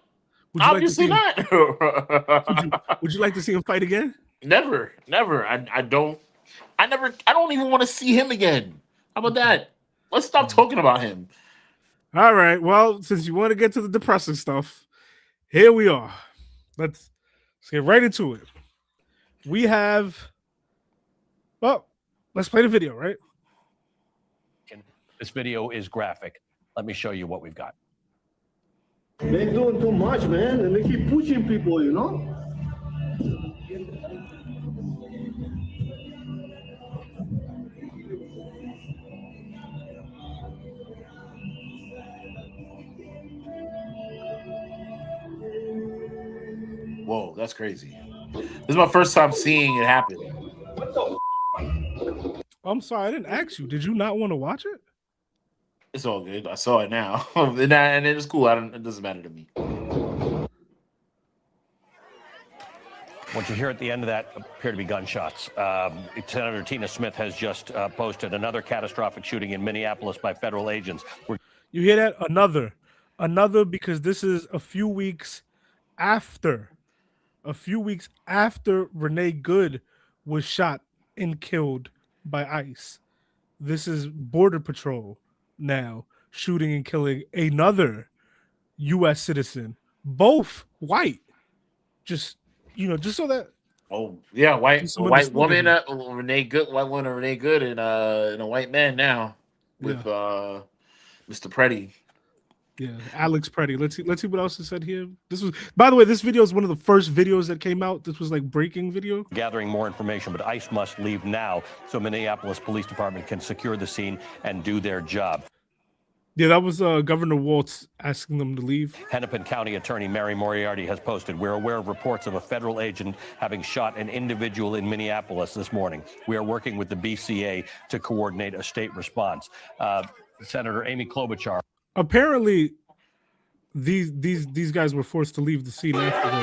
Obviously not. Would you like to see him fight again? Never. I don't even want to see him again. How about that? Let's stop talking about him. All right. Well, since you want to get to the depressing stuff, here we are. Let's get right into it. We have. Well, let's play the video, right? This video is graphic. Let me show you what we've got. They're doing too much, man, and they keep pushing people, you know? Whoa, that's crazy. This is my first time seeing it happen. I'm sorry, I didn't ask you. Did you not want to watch it? It's all good. I saw it now, and it's cool. It doesn't matter to me. What you hear at the end of that appear to be gunshots. Senator Tina Smith has just posted another catastrophic shooting in Minneapolis by federal agents. You hear that? Another, because this is a few weeks after Renee Good was shot and killed by ICE. This is Border Patrol now shooting and killing another U.S. citizen, both white. Just so that. Oh yeah, white woman, Renee Good, white woman, Renee Good, and a white man now with Mr. Preddy. Yeah, Alex Preddy. Let's see what else is said here. This was, by the way, this video is one of the first videos that came out. This was like breaking video. Gathering more information, but ICE must leave now so Minneapolis Police Department can secure the scene and do their job. Yeah, that was Governor Waltz asking them to leave. Hennepin County Attorney Mary Moriarty has posted, we're aware of reports of a federal agent having shot an individual in Minneapolis this morning. We are working with the BCA to coordinate a state response. Senator Amy Klobuchar. Apparently, these guys were forced to leave the scene afterwards.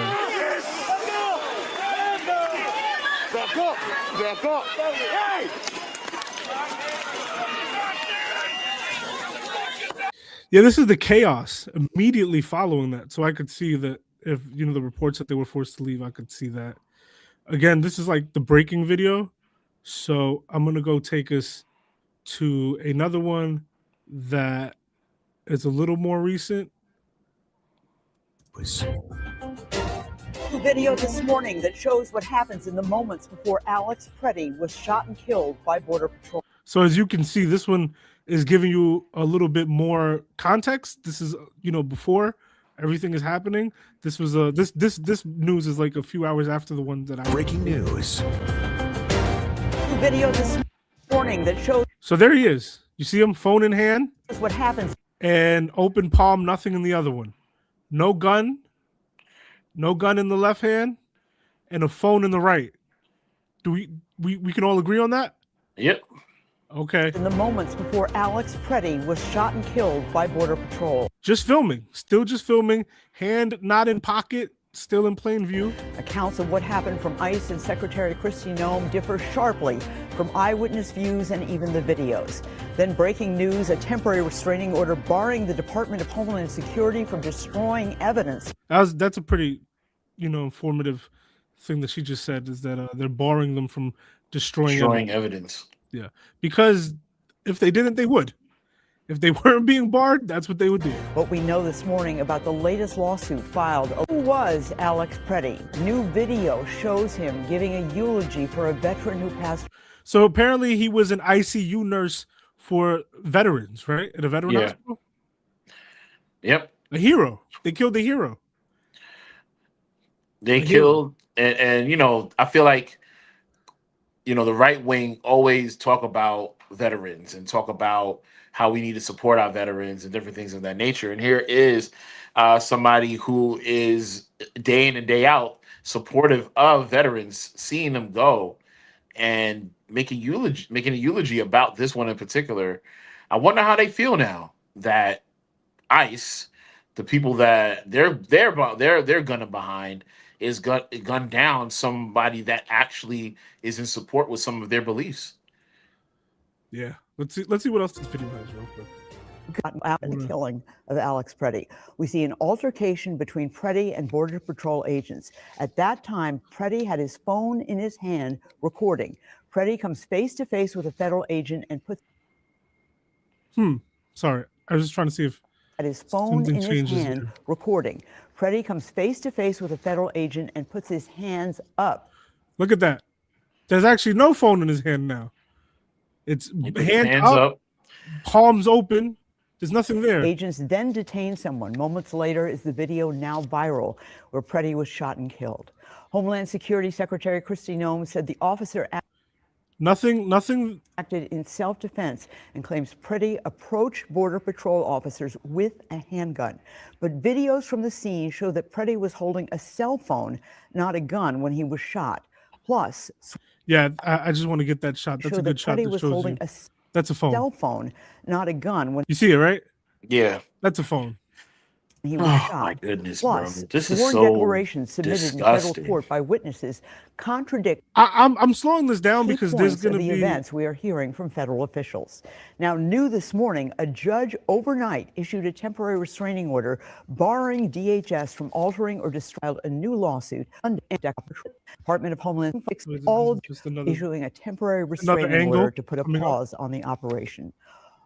Back up. Hey! Yeah, this is the chaos immediately following that. So I could see that if, the reports that they were forced to leave, I could see that. Again, this is like the breaking video. So I'm going to go take us to another one that is a little more recent. Please. Video this morning that shows what happens in the moments before Alex Preddy was shot and killed by Border Patrol. So as you can see, this one is giving you a little bit more context. This is, before everything is happening. This was this news is like a few hours after the one that I breaking news. Video this morning that shows. So there he is. You see him, phone in hand. What happens? And open palm, nothing in the other one. No gun in the left hand, and a phone in the right. Do we can all agree on that? Yep. Okay. In the moments before Alex Preddy was shot and killed by Border Patrol. Just filming, still just filming, hand not in pocket, still in plain view. Accounts of what happened from ICE and Secretary Kristi Noem differ sharply from eyewitness views and even the videos. Then breaking news, a temporary restraining order barring the Department of Homeland Security from destroying evidence. That's a pretty, informative thing that she just said, is that they're barring them from destroying evidence. Yeah, because if they didn't, they would. If they weren't being barred, that's what they would do. What we know this morning about the latest lawsuit filed. Who was Alex Preddy? New video shows him giving a eulogy for a veteran who passed. So apparently he was an ICU nurse for veterans, right? At a veteran Yeah. hospital? Yep. A hero. They killed the hero. They killed, and I feel like, the right wing always talk about veterans and talk about how we need to support our veterans and different things of that nature. And here is somebody who is day in and day out supportive of veterans, seeing them go and making a eulogy about this one in particular. I wonder how they feel now that ICE, the people that they're gunning behind, is gunned down somebody that actually is in support with some of their beliefs. Yeah. Let's see what else this video has real quick. After the killing of Alex Preddy, we see an altercation between Preddy and Border Patrol agents. At that time, Preddy had his phone in his hand recording. Preddy comes face to face with a federal agent and puts Sorry. I was just trying to see if at his phone something in his changes hand here. recording. Preddy comes face to face with a federal agent and puts his hands up. Look at that. There's actually no phone in his hand now. It's hands up, palms open. There's nothing there. Agents then detain someone. Moments later is the video now viral where Preddy was shot and killed. Homeland Security Secretary Kristi Noem said the officer Nothing acted in self-defense and claims Preddy approached Border Patrol officers with a handgun. But videos from the scene show that Preddy was holding a cell phone, not a gun, when he was shot. Plus, Yeah, I just want to get that shot. That's a good shot. Preddy That was shows holding you. a That's a phone. cell phone, not a gun, when You see it, right? Yeah. That's a phone. he was shot. My goodness, Plus, bro. This is sworn so declarations submitted in federal disgusting. court by witnesses contradict I'm slowing this down key because there's points going of to the be events we are hearing from federal officials. Now, new this morning, a judge overnight issued a temporary restraining order barring DHS from altering or destroying a new lawsuit under the Department of Homeland Security, all just another issuing a temporary restraining order angle to put a coming up. pause on the operation.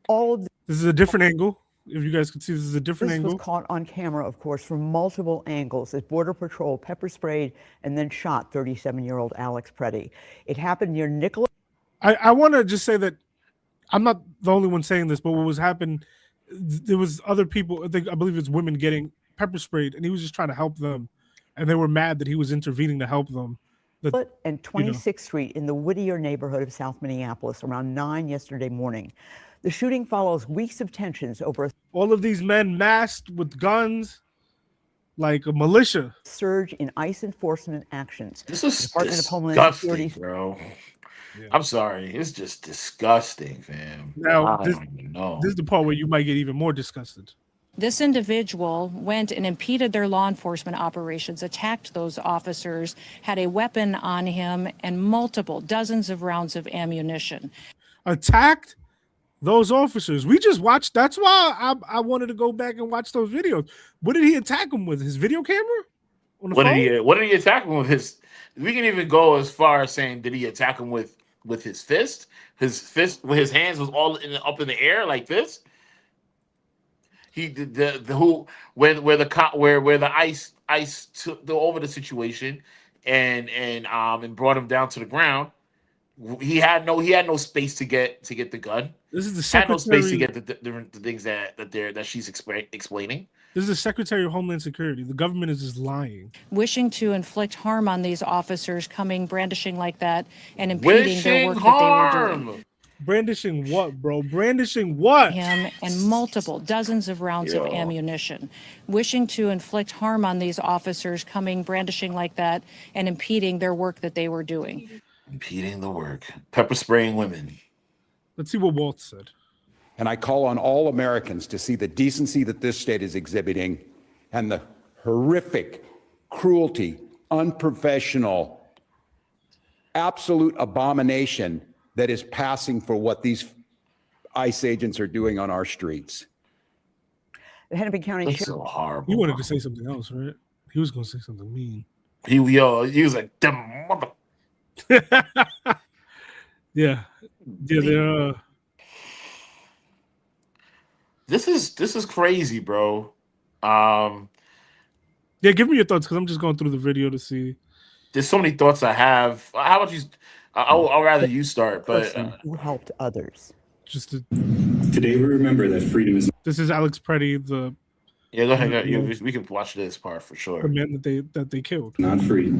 All of This is a different angle. If you guys can see, this is a different this angle. was caught on camera, of course, from multiple angles as Border Patrol pepper sprayed and then shot 37-year-old Alex Preddy. It happened near Nicholas. I want to just say that I'm not the only one saying this, but what was happening, there was other people, I believe it's women getting pepper sprayed, and he was just trying to help them. And they were mad that he was intervening to help them. And 26th Street in the Whittier neighborhood of South Minneapolis around 9 yesterday morning. The shooting follows weeks of tensions over a All of these men masked with guns, like a militia. surge in ICE enforcement actions. This is The Department of Homeland disgusting, Security. bro. I'm sorry. It's just disgusting, fam. Now, I don't even know. This is the part where you might get even more disgusted. This individual went and impeded their law enforcement operations, attacked those officers, had a weapon on him, and dozens of rounds of ammunition. Attacked those officers. We just watched. That's why I wanted to go back and watch those videos. What did he attack them with? His video camera? On the What phone? did he attack him with? We can even go as far as saying, did he attack him with his fist? His fist, where his hands was all up in the air like this. He did where the ICE took over the situation and brought him down to the ground. He had no space to get the gun. This is the Had no space to secretary. get the things that she's explaining. This is the Secretary of Homeland Security. The government is just lying. Wishing to inflict harm on these officers, coming brandishing like that and impeding their work that they were doing. Brandishing what, bro? Brandishing what? Him and dozens of rounds of ammunition. Wishing to inflict harm on these officers, coming brandishing like that and impeding their work that they were doing. Impeding the work. Pepper spraying women. Let's see what Walt said. And I call on all Americans to see the decency that this state is exhibiting and the horrific cruelty, unprofessional, absolute abomination that is passing for what these ICE agents are doing on our streets. The Hennepin County That's Sheriff. so horrible. He wanted to say something else, right? He was going to say something mean. He was like, "Them mother." Yeah, they're. This is crazy, bro. Yeah, give me your thoughts because I'm just going through the video to see. There's so many thoughts I have. How about you? I'll rather you start, but Person who helped others. Just to, Today we remember that freedom is this is Alex Pretty, the yeah, go ahead. Yeah, we can watch this part for sure. the man that they killed. not free.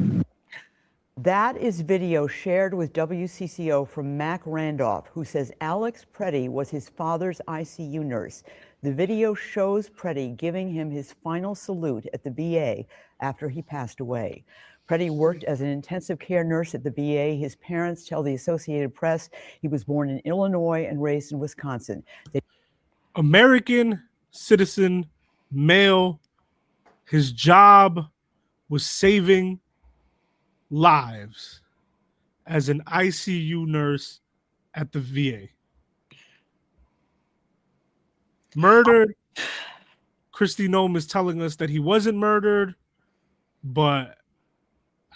That is video shared with WCCO from Mac Randolph, who says Alex Pretty was his father's ICU nurse. The video shows Pretty giving him his final salute at the VA after he passed away. Pretty worked as an intensive care nurse at the VA. His parents tell the Associated Press he was born in Illinois and raised in Wisconsin. American citizen, male. His job was saving lives as an ICU nurse at the VA. Murdered. Kristi Noem is telling us that he wasn't murdered, but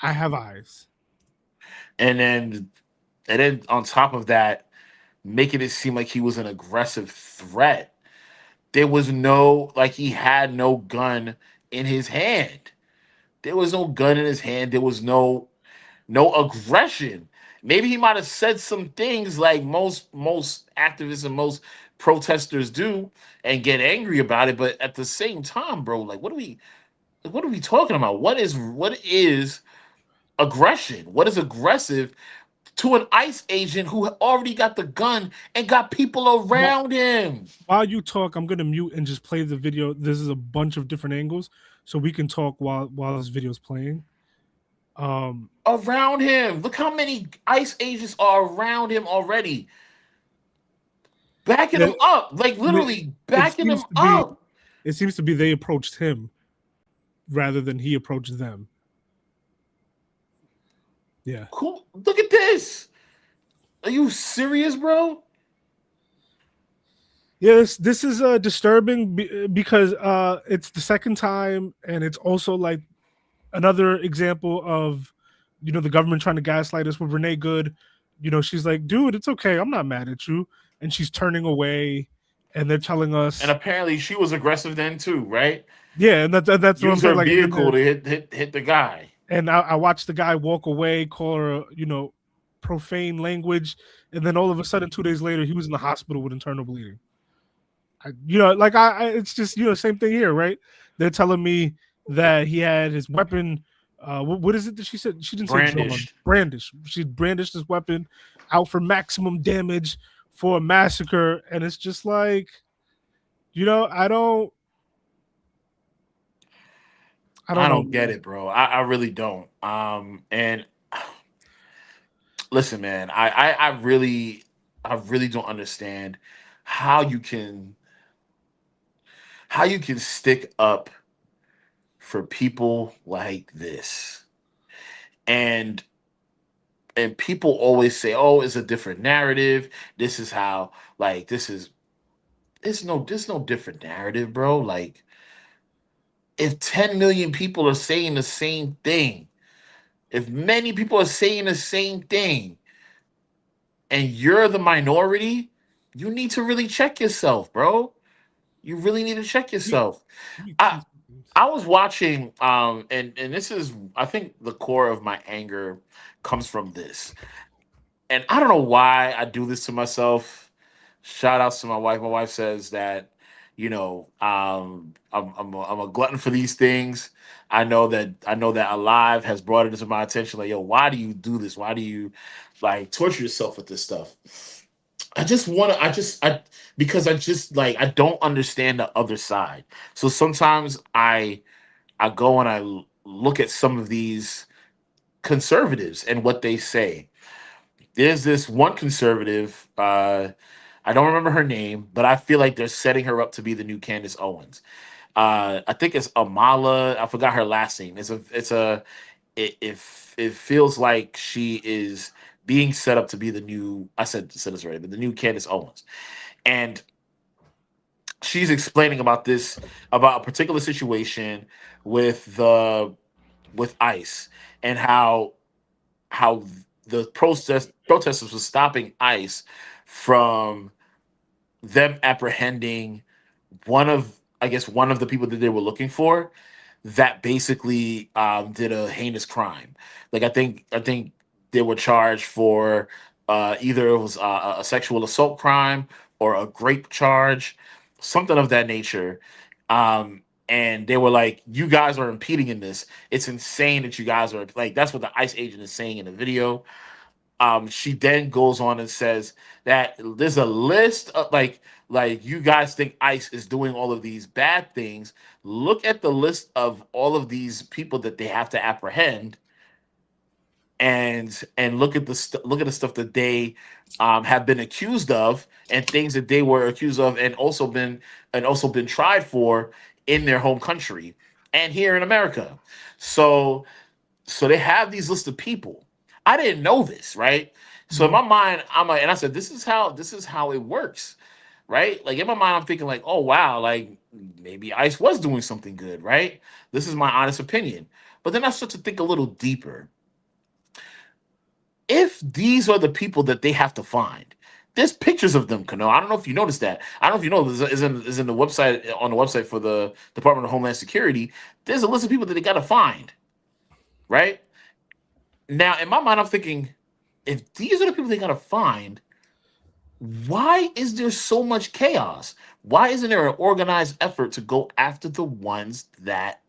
I have eyes. And then on top of that, making it seem like he was an aggressive threat. There was no, like, he had no gun in his hand. There was no gun in his hand. There was no aggression. Maybe he might have said some things like most activists and most protesters do and get angry about it. But at the same time, bro, like, what are we talking about? What is aggression? What is aggressive to an ICE agent who already got the gun and got people around him? While you talk, I'm gonna mute and just play the video. This is a bunch of different angles, so we can talk while this video is playing. Around him. Look how many ICE agents are around him already. Backing him up. Like, literally backing him up. It seems to be they approached him rather than he approached them. Yeah. Cool. Look at this. Are you serious, bro? Yes, this is disturbing because it's the second time, and it's also like another example of, you know, the government trying to gaslight us with Renee Good. You know, she's like, dude, it's okay. I'm not mad at you. And she's turning away, and they're telling us. And apparently she was aggressive then too, right? Yeah, and that's what I'm Use saying. her Like, vehicle to hit the guy. and I watched the guy walk away, call her, you know, profane language, and then all of a sudden, 2 days later, he was in the hospital with internal bleeding. It's just, you know, same thing here, right? They're telling me that he had his weapon. What is it that she said? She didn't say brandish. She brandished his weapon out for maximum damage for a massacre, and it's just like, you know, I don't get it, bro. I really don't. And listen, man, I really don't understand how you can stick up for people like this. And people always say, oh, it's a different narrative. This is how, like, there's no different narrative, bro. Like, if 10 million people are saying the same thing, if many people are saying the same thing, and you're the minority, you need to really check yourself, bro. You really need to check yourself. I was watching, and this is, I think the core of my anger comes from this. And I don't know why I do this to myself. Shout outs to my wife. My wife says that, you know, I'm a glutton for these things. I know that Alive has brought it to my attention. Like, yo, why do you do this? Why do you, like, torture yourself with this stuff? Because I don't understand the other side. So sometimes I go and I look at some of these conservatives and what they say. There's this one conservative, I don't remember her name, but I feel like they're setting her up to be the new Candace Owens. I think it's Amala. I forgot her last name. It feels like she is being set up to be the new. I said this already, but the new Candace Owens, and she's explaining about a particular situation with ICE and how the protesters were stopping ICE from them apprehending one of the people that they were looking for that basically did a heinous crime. Like I think they were charged for either it was a sexual assault crime or a grape charge, something of that nature. And they were like, you guys are impeding in this. It's insane that you guys are like, that's what the ICE agent is saying in the video. She then goes on and says that there's a list of like you guys think ICE is doing all of these bad things. Look at the list of all of these people that they have to apprehend, and look at the stuff that they have been accused of, and things that they were accused of, and also been tried for in their home country and here in America. So they have these lists of people. I didn't know this, right? So in my mind, I'm like, and I said, this is how it works, right? Like in my mind, I'm thinking like, oh wow, like maybe ICE was doing something good, right? This is my honest opinion. But then I start to think a little deeper. If these are the people that they have to find, there's pictures of them, Kano. I don't know if you noticed that. I don't know if you know this is in the website, on the website for the Department of Homeland Security. There's a list of people that they got to find, right? Now, in my mind, I'm thinking, if these are the people they got to find, why is there so much chaos? Why isn't there an organized effort to go after the ones that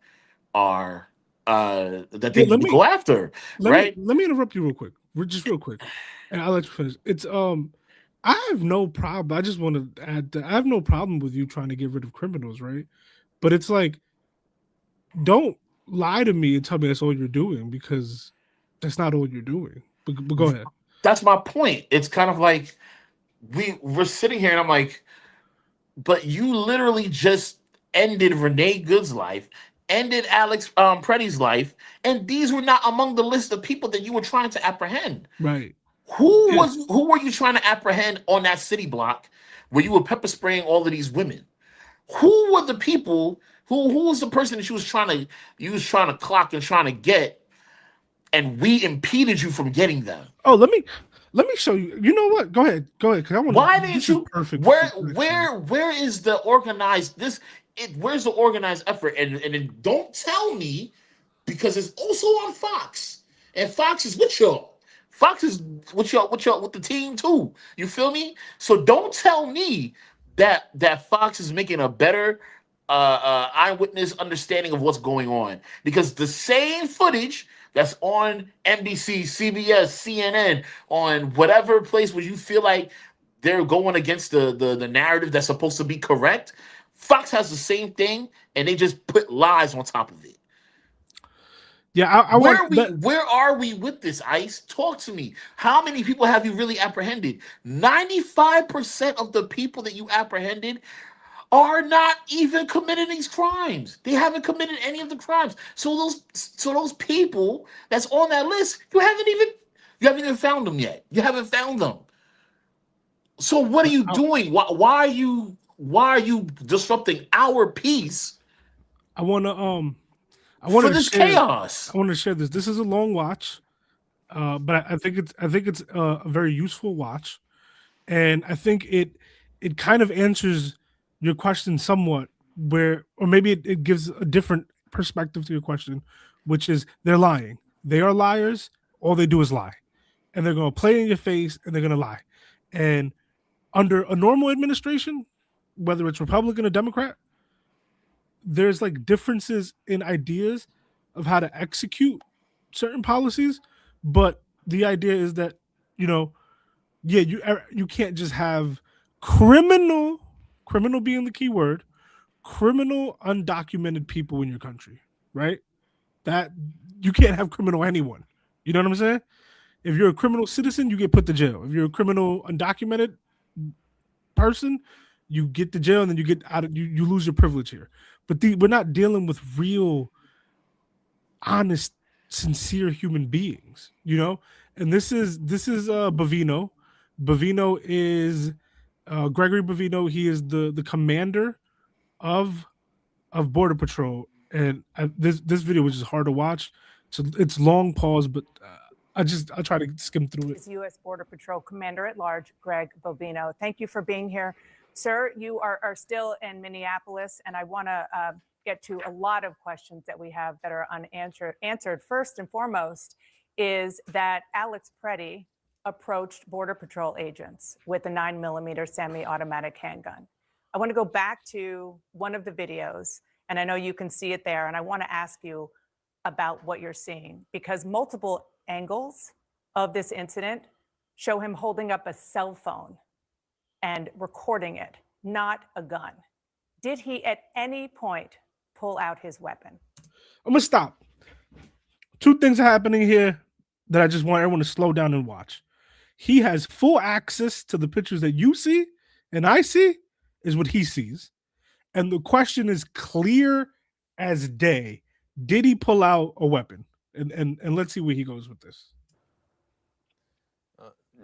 are that they need to go after? Right? Let me interrupt you real quick. Just real quick, and I'll let you finish. It's I have no problem. I just want to add that I have no problem with you trying to get rid of criminals, right? But it's like, don't lie to me and tell me that's all you're doing, because that's not all you're doing. But go ahead. That's my point. It's kind of like we're sitting here and I'm like, but you literally just ended Renee Good's life, ended Alex Preddy's life, and these were not among the list of people that you were trying to apprehend. Right. Who were you trying to apprehend on that city block where you were pepper spraying all of these women? Who were the people? Who was the person that you was trying to clock and trying to get, and we impeded you from getting them? Oh, let me show you. You know what? Go ahead. Because I want. Why didn't you? Perfect. Where is the organized where's the organized effort? And then don't tell me, because it's also on Fox, and Fox is with y'all. Fox is with y'all with the team too. You feel me? So don't tell me that Fox is making a better eyewitness understanding of what's going on, because the same footage that's on NBC, CBS, CNN, on whatever place where you feel like they're going against the narrative that's supposed to be correct, Fox has the same thing, and they just put lies on top of it. Yeah, where are we with this, ICE? Talk to me. How many people have you really apprehended? 95% of the people that you apprehended are not even committing these crimes. They haven't committed any of the crimes. So those people that's on that list, you haven't even found them yet. You haven't found them. So what are you doing? Why are you disrupting our peace? I want to chaos. I want to share this. This is a long watch, but I think it's a very useful watch, and I think it kind of answers your question somewhat, or maybe it gives a different perspective to your question, which is they're lying. They are liars. All they do is lie, and they're going to play in your face, and they're going to lie. And under a normal administration, whether it's Republican or Democrat, there's like differences in ideas of how to execute certain policies, but the idea is that, you can't just have criminal being the key word, criminal undocumented people in your country, right? That you can't have criminal anyone. You know what I'm saying? If you're a criminal citizen, you get put to jail. If you're a criminal undocumented person, you get to jail and then you get out. You lose your privilege here. But we're not dealing with real, honest, sincere human beings, you know. And this is Bavino. Bavino is Gregory Bavino. He is the commander of Border Patrol, and this video was just hard to watch. So it's long pause, but I'll try to skim through it. Is U.S. Border Patrol Commander at Large Greg Bovino. Thank you for being here, sir. You are still in Minneapolis, and I want to get to a lot of questions that we have that are unanswered. First and foremost is that Alex Preddy approached Border Patrol agents with a 9mm semi-automatic handgun. I want to go back to one of the videos, and I know you can see it there, and I want to ask you about what you're seeing, because multiple angles of this incident show him holding up a cell phone and recording it, not a gun. Did he at any point pull out his weapon? I'm gonna stop. Two things are happening here that I just want everyone to slow down and watch. He has full access to the pictures that you see and I see is what he sees. And the question is clear as day. Did he pull out a weapon? And let's see where he goes with this.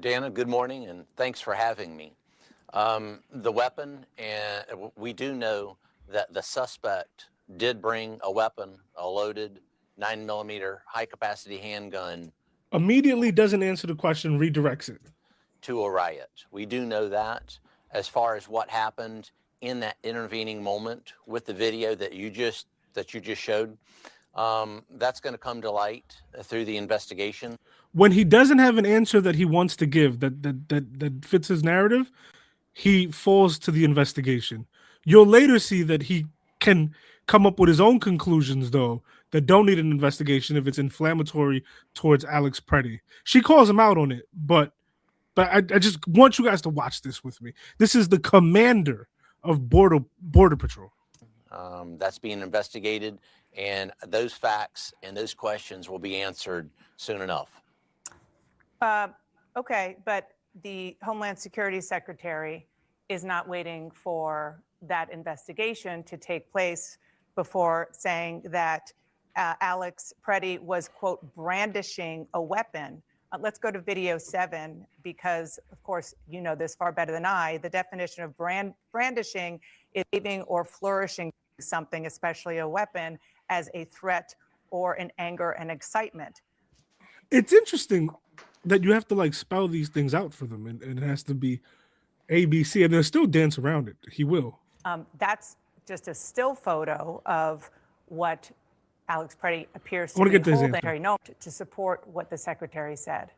Dana, good morning, and thanks for having me. The weapon, and we do know that the suspect did bring a weapon, a loaded 9mm high-capacity handgun. Immediately doesn't answer the question, redirects it. To a riot. We do know that. As far as what happened in that intervening moment with the video that you just showed, that's going to come to light through the investigation. When he doesn't have an answer that he wants to give that fits his narrative, he falls to the investigation. You'll later see that he can come up with his own conclusions, though, that don't need an investigation if it's inflammatory towards Alex Preddy. She calls him out on it, but I just want you guys to watch this with me. This is the commander of Border Patrol. That's being investigated, and those facts and those questions will be answered soon enough. Okay, but the Homeland Security Secretary is not waiting for that investigation to take place before saying that Alex Preddy was, quote, brandishing a weapon. Let's go to video 7, because, of course, you know this far better than I. The definition of brandishing is waving or flourishing something, especially a weapon, as a threat or an anger and excitement. It's interesting that you have to like spell these things out for them, and it has to be ABC, and they'll still dance around it. He will. That's just a still photo of what Alex Preddy appears to I want be to get this holding to support what the secretary said.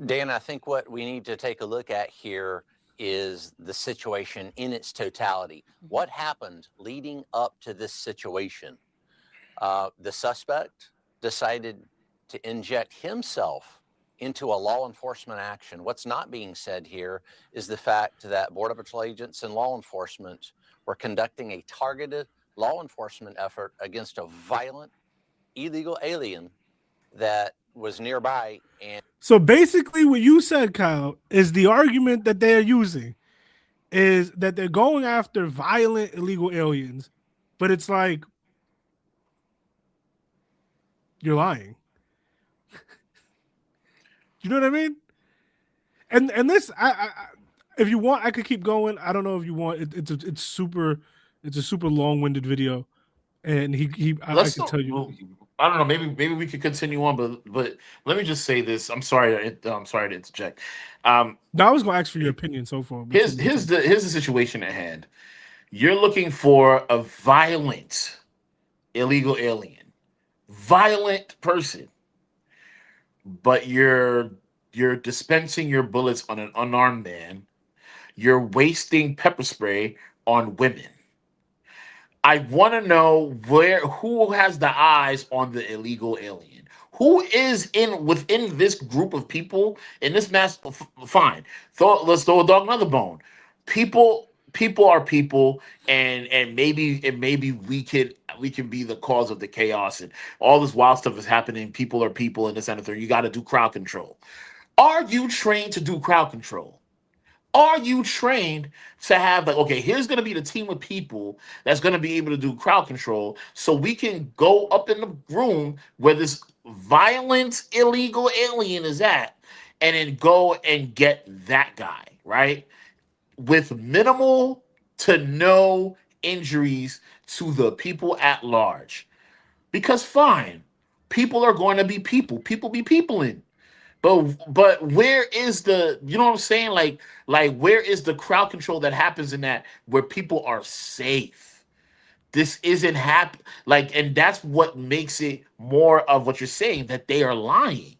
Dan, I think what we need to take a look at here is the situation in its totality. What happened leading up to this situation? The suspect decided to inject himself into a law enforcement action. What's not being said here is the fact that Border Patrol agents and law enforcement were conducting a targeted law enforcement effort against a violent, illegal alien that was nearby. And so basically what you said, Kyle, is the argument that they're using is that they're going after violent, illegal aliens, but it's like, you're lying. You know what I mean? And this, I if you want, I could keep going. I don't know if you want. It's a super long-winded video, and I can tell you. I don't know. Maybe we could continue on, but let me just say this. I'm sorry to interject. No, I was going to ask for your opinion so far. Here's the situation at hand. You're looking for a violent, illegal alien, violent person, but you're dispensing your bullets on an unarmed man. You're wasting pepper spray on women. I want to know who has the eyes on the illegal alien. Who is within this group of people in this mass? Fine. Let's throw a dog another bone. People are people, and maybe we can be the cause of the chaos and all this wild stuff is happening. People are people in this and the third. You got to do crowd control. Are you trained to do crowd control? Are you trained to have like, okay, here's gonna be the team of people that's gonna be able to do crowd control, so we can go up in the room where this violent illegal alien is at, and then go and get that guy, right? With minimal to no injuries to the people at large. Because fine, people are going to be people. People be peopling. But where is the, you know what I'm saying? Like where is the crowd control that happens in that where people are safe? This isn't happen like, and that's what makes it more of what you're saying, that they are lying.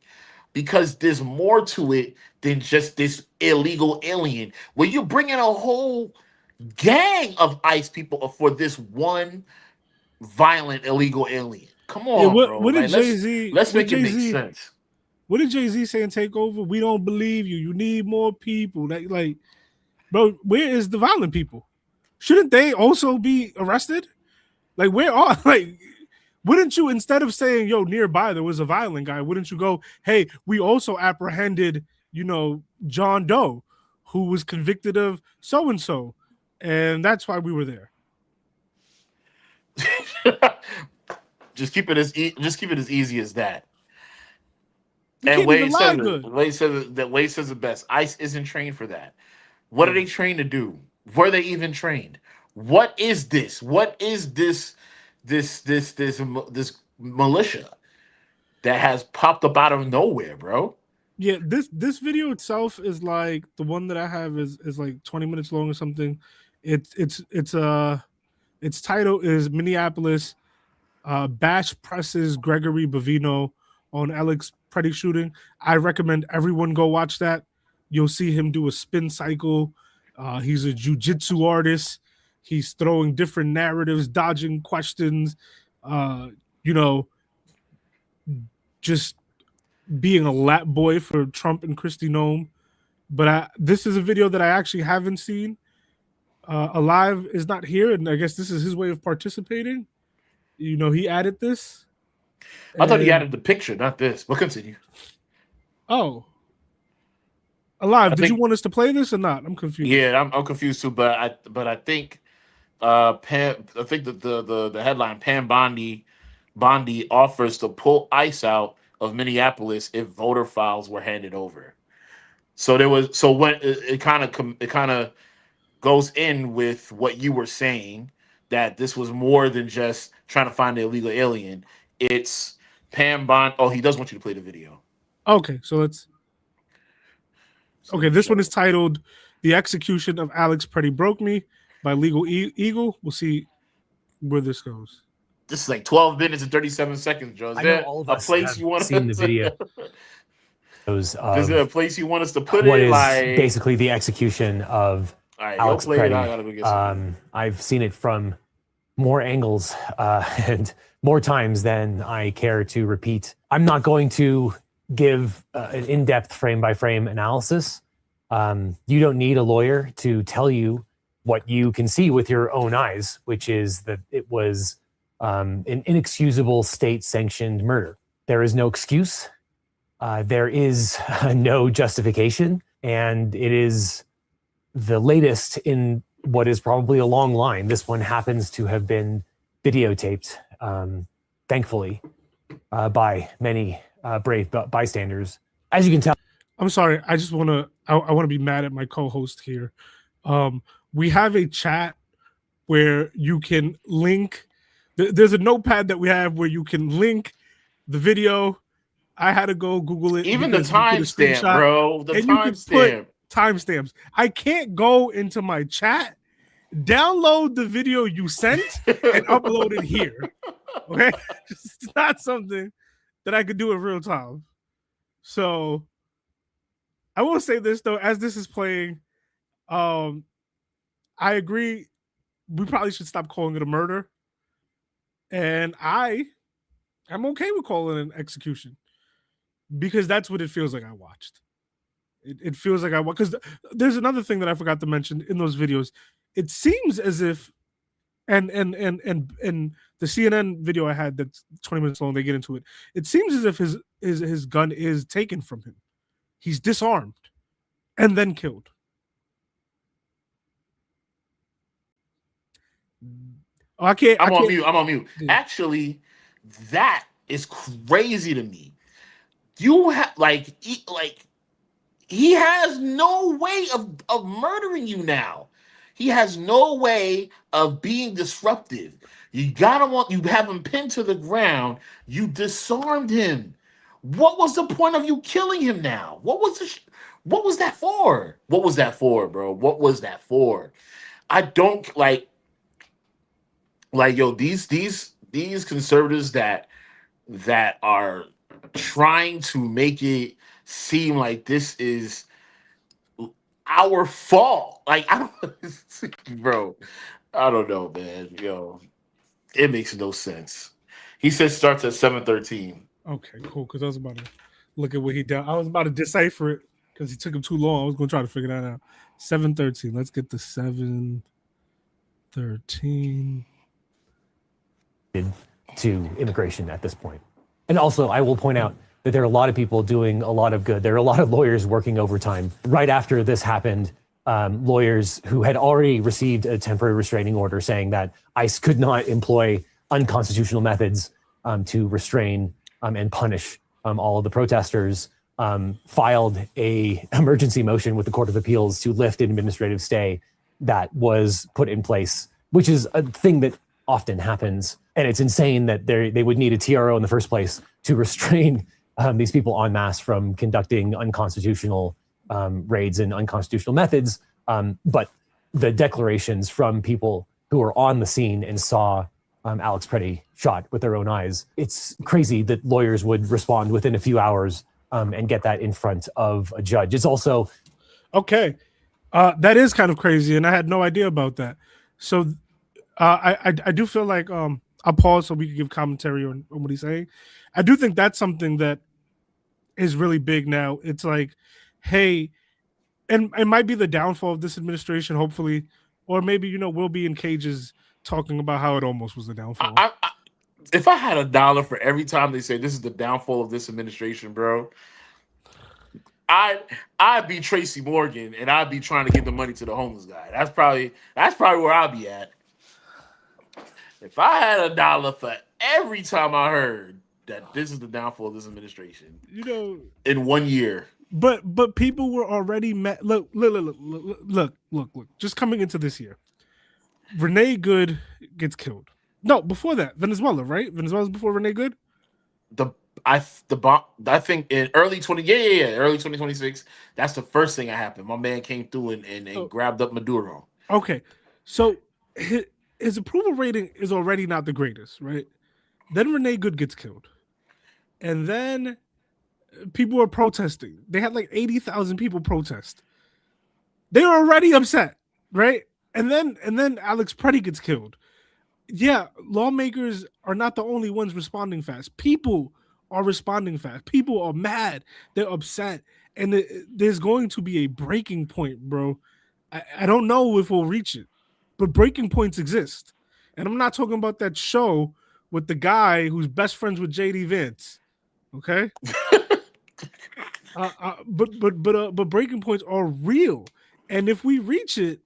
Because there's more to it than just this illegal alien. Where you bring in a whole gang of ICE people for this one violent illegal alien. Come on, bro. What did Like, Jay-Z? let's what make it make Jay-Z sense. What did Jay-Z say in Takeover? We don't believe you. You need more people. Like, bro, where is the violent people? Shouldn't they also be arrested? Like, where are like? Wouldn't you, instead of saying, yo, nearby there was a violent guy, wouldn't you go, hey, we also apprehended, John Doe, who was convicted of so-and-so, and that's why we were there. Just keep it as easy as that. You And can't even lie good. Wade says it best. ICE isn't trained for that. What are they trained to do? Were they even trained? What is this? What is this militia that has popped up out of nowhere, bro? Yeah, this video itself is like the one that I have is like 20 minutes long or something. Its title is Minneapolis Bash presses Gregory Bavino on Alex Preddy shooting. I recommend everyone go watch that. You'll see him do a spin cycle. He's a jiu-jitsu artist. He's throwing different narratives, dodging questions, just being a lap boy for Trump and Kristi Noem. But this is a video that I actually haven't seen. Alive is not here, and I guess this is his way of participating. He added this. I thought he added the picture, not this. But continue. Oh. Alive, did you want us to play this or not? I'm confused. Yeah, I'm confused too, but I think the headline, Pam Bondi offers to pull ICE out of Minneapolis if voter files were handed over. So when it kind of goes in with what you were saying, that this was more than just trying to find the illegal alien. It's Pam Bondi. Oh, he does want you to play the video. Okay, so let's. Okay, this one is titled "The Execution of Alex Preddy Broke Me" by Legal Eagle. We'll see where this goes. This is like 12 minutes and 37 seconds, Joe. Is there a place you want to seen the video? Is there a place you want us to put what it? is Like basically the execution of right, Alex play it. I Preddy. gotta go get some. I've seen it from more angles and more times than I care to repeat. I'm not going to give an in-depth frame-by-frame analysis. You don't need a lawyer to tell you what you can see with your own eyes, which is that it was an inexcusable state-sanctioned murder. There is no excuse. There is no justification. And it is the latest in what is probably a long line. This one happens to have been videotaped, thankfully, by many brave bystanders. As you can tell. I'm sorry. I just want to. I want to be mad at my co-host here. We have a chat where you can link. There's a notepad that we have where you can link the video. I had to go Google it. Even the timestamp, bro. The timestamp. Timestamps. I can't go into my chat, download the video you sent, and upload it here. Okay, it's not something that I could do in real time. So I will say this though, as this is playing, I agree. We probably should stop calling it a murder, and I'm okay with calling it an execution because that's what it feels like. I watched. It feels like I watched because there's another thing that I forgot to mention in those videos. It seems as if, and the CNN video I had that's 20 minutes long, they get into it. It seems as if his gun is taken from him. He's disarmed and then killed. Oh, I can't. I'm I on can't. mute. I'm on mute. Actually, that is crazy to me. You have he has no way of murdering you now. He has no way of being disruptive. You have him pinned to the ground. You disarmed him. What was the point of you killing him now? What was that for? What was that for, bro? What was that for? I don't like yo, these conservatives that are trying to make it seem like this is our fault. Like, I don't bro, I don't know, man. Yo, it makes no sense. He says starts at 7:13. Okay, cool. Because I was about to look at what he done. I was about to decipher it because he took him too long. I was going to try to figure that out. 7:13. Let's get the 7:13. To immigration at this point. And also, I will point out that there are a lot of people doing a lot of good. There are a lot of lawyers working overtime. Right after this happened, lawyers who had already received a temporary restraining order saying that ICE could not employ unconstitutional methods to restrain and punish all of the protesters, filed a emergency motion with the Court of Appeals to lift an administrative stay that was put in place, which is a thing that often happens. And it's insane that they would need a TRO in the first place to restrain these people en masse from conducting unconstitutional raids and unconstitutional methods. But the declarations from people who were on the scene and saw Alex Pretty shot with their own eyes, it's crazy that lawyers would respond within a few hours and get that in front of a judge. It's also... Okay. That is kind of crazy, and I had no idea about that. So I do feel like I'll pause so we can give commentary on what he's saying. I do think that's something that is really big now. It's like, hey, and it might be the downfall of this administration, hopefully, or maybe, we'll be in cages talking about how it almost was the downfall. If I had $1 for every time they say this is the downfall of this administration, bro, I'd be Tracy Morgan and I'd be trying to give the money to the homeless guy. That's probably where I'll be at. If I had $1 for every time I heard that this is the downfall of this administration, in 1 year. But people were already mad. Look. Just coming into this year, Renee Good gets killed. No, before that, Venezuela, right? Venezuela's before Renee Good. I think in early 2026. That's the first thing that happened. My man came through and grabbed up Maduro. Okay, so his approval rating is already not the greatest, right? Then Renee Good gets killed, and then people are protesting. They had like 80,000 people protest. They were already upset, right? And then Alex Pretty gets killed. Yeah, lawmakers are not the only ones responding fast. People are responding fast. People are mad. They're upset. And there's going to be a breaking point, bro. I don't know if we'll reach it, but breaking points exist. And I'm not talking about that show with the guy who's best friends with JD Vance. Okay? But breaking points are real. And if we reach it,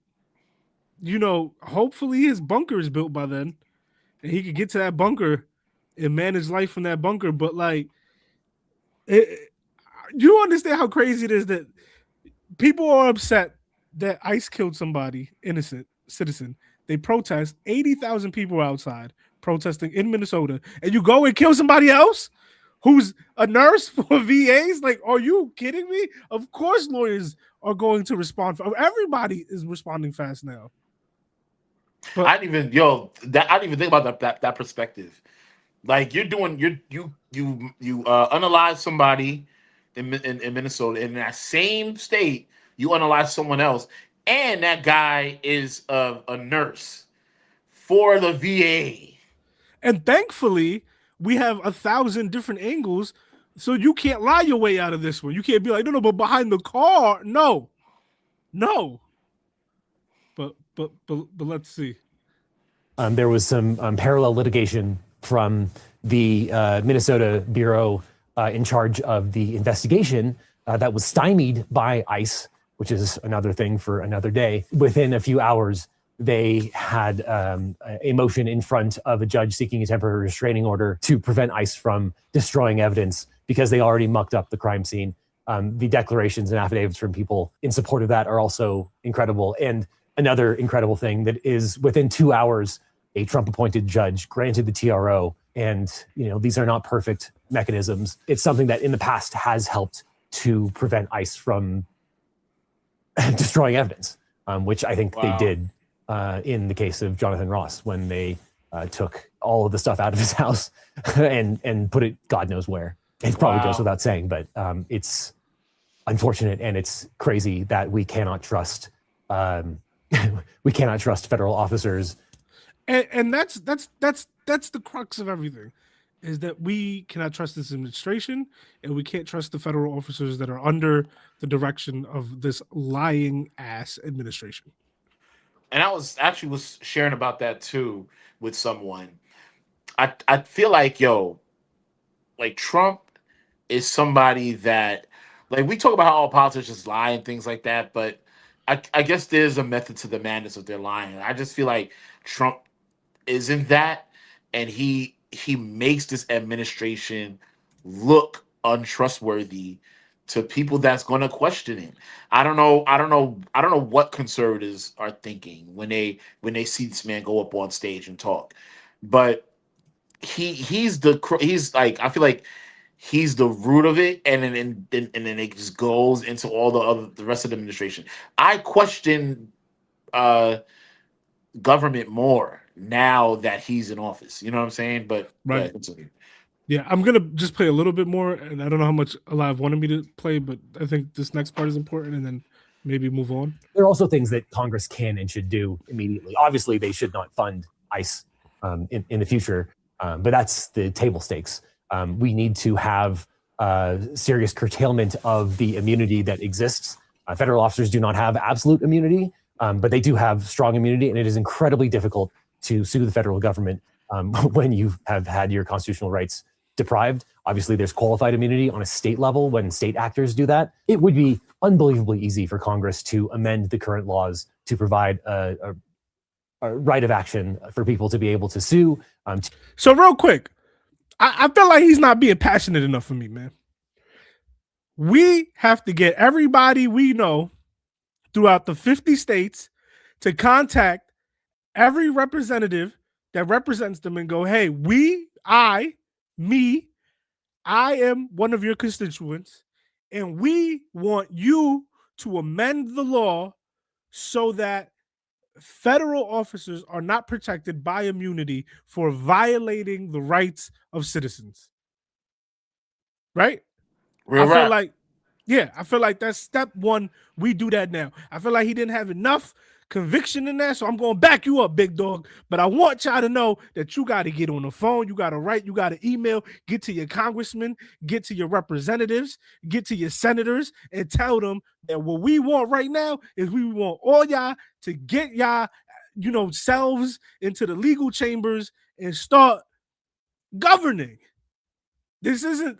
hopefully his bunker is built by then and he could get to that bunker and manage life from that bunker. But you understand how crazy it is that people are upset that ICE killed somebody, innocent citizen. They protest, 80,000 people outside protesting in Minnesota, and you go and kill somebody else who's a nurse for VAs? Like, are you kidding me? Of course lawyers are going to respond. Everybody is responding fast now. But I didn't even think about that perspective. Like, you unalive somebody in Minnesota, in that same state, you unalive someone else, and that guy is a nurse for the VA. And thankfully, we have 1,000 different angles, so you can't lie your way out of this one. You can't be like, no, but behind the car, no. But let's see. There was some parallel litigation from the Minnesota Bureau in charge of the investigation that was stymied by ICE, which is another thing for another day. Within a few hours, they had a motion in front of a judge seeking a temporary restraining order to prevent ICE from destroying evidence because they already mucked up the crime scene. The declarations and affidavits from people in support of that are also incredible. And another incredible thing that is within 2 hours, a Trump-appointed judge granted the TRO. And these are not perfect mechanisms. It's something that in the past has helped to prevent ICE from destroying evidence, which I think they did in the case of Jonathan Ross when they took all of the stuff out of his house and put it God knows where. It probably goes without saying, but it's unfortunate and it's crazy that we cannot trust federal officers. And that's the crux of everything, is that we cannot trust this administration and we can't trust the federal officers that are under the direction of this lying ass administration. And I was sharing about that too with someone. I feel like Trump is somebody that, like, we talk about how all politicians lie and things like that, but I guess there's a method to the madness of their lying. I just feel like Trump isn't that, and he makes this administration look untrustworthy to people that's going to question it. I don't know what conservatives are thinking when they see this man go up on stage and talk, but he's like, I feel like he's the root of it, and then it just goes into all the rest of the administration. I question government more now that he's in office. You know what I'm saying? But right. Yeah, I'm gonna just play a little bit more, and I don't know how much Alive wanted me to play, but I think this next part is important, and then maybe move on. There are also things that Congress can and should do immediately. Obviously, they should not fund ICE in the future, but that's the table stakes. We need to have serious curtailment of the immunity that exists. Federal officers do not have absolute immunity, but they do have strong immunity, and it is incredibly difficult to sue the federal government when you have had your constitutional rights deprived. Obviously, there's qualified immunity on a state level when state actors do that. It would be unbelievably easy for Congress to amend the current laws to provide a right of action for people to be able to sue. So real quick, I feel like he's not being passionate enough for me, man. We have to get everybody we know throughout the 50 states to contact every representative that represents them and go, hey, I am one of your constituents, and we want you to amend the law so that federal officers are not protected by immunity for violating the rights of citizens. Right? I feel like that's step one. We do that now. I feel like he didn't have enough conviction in that, so I'm going to back you up, big dog. But I want y'all to know that you got to get on the phone, you got to write, you got to email, get to your congressmen, get to your representatives, get to your senators, and tell them that what we want right now is we want all y'all to get y'all, selves into the legal chambers and start governing. This isn't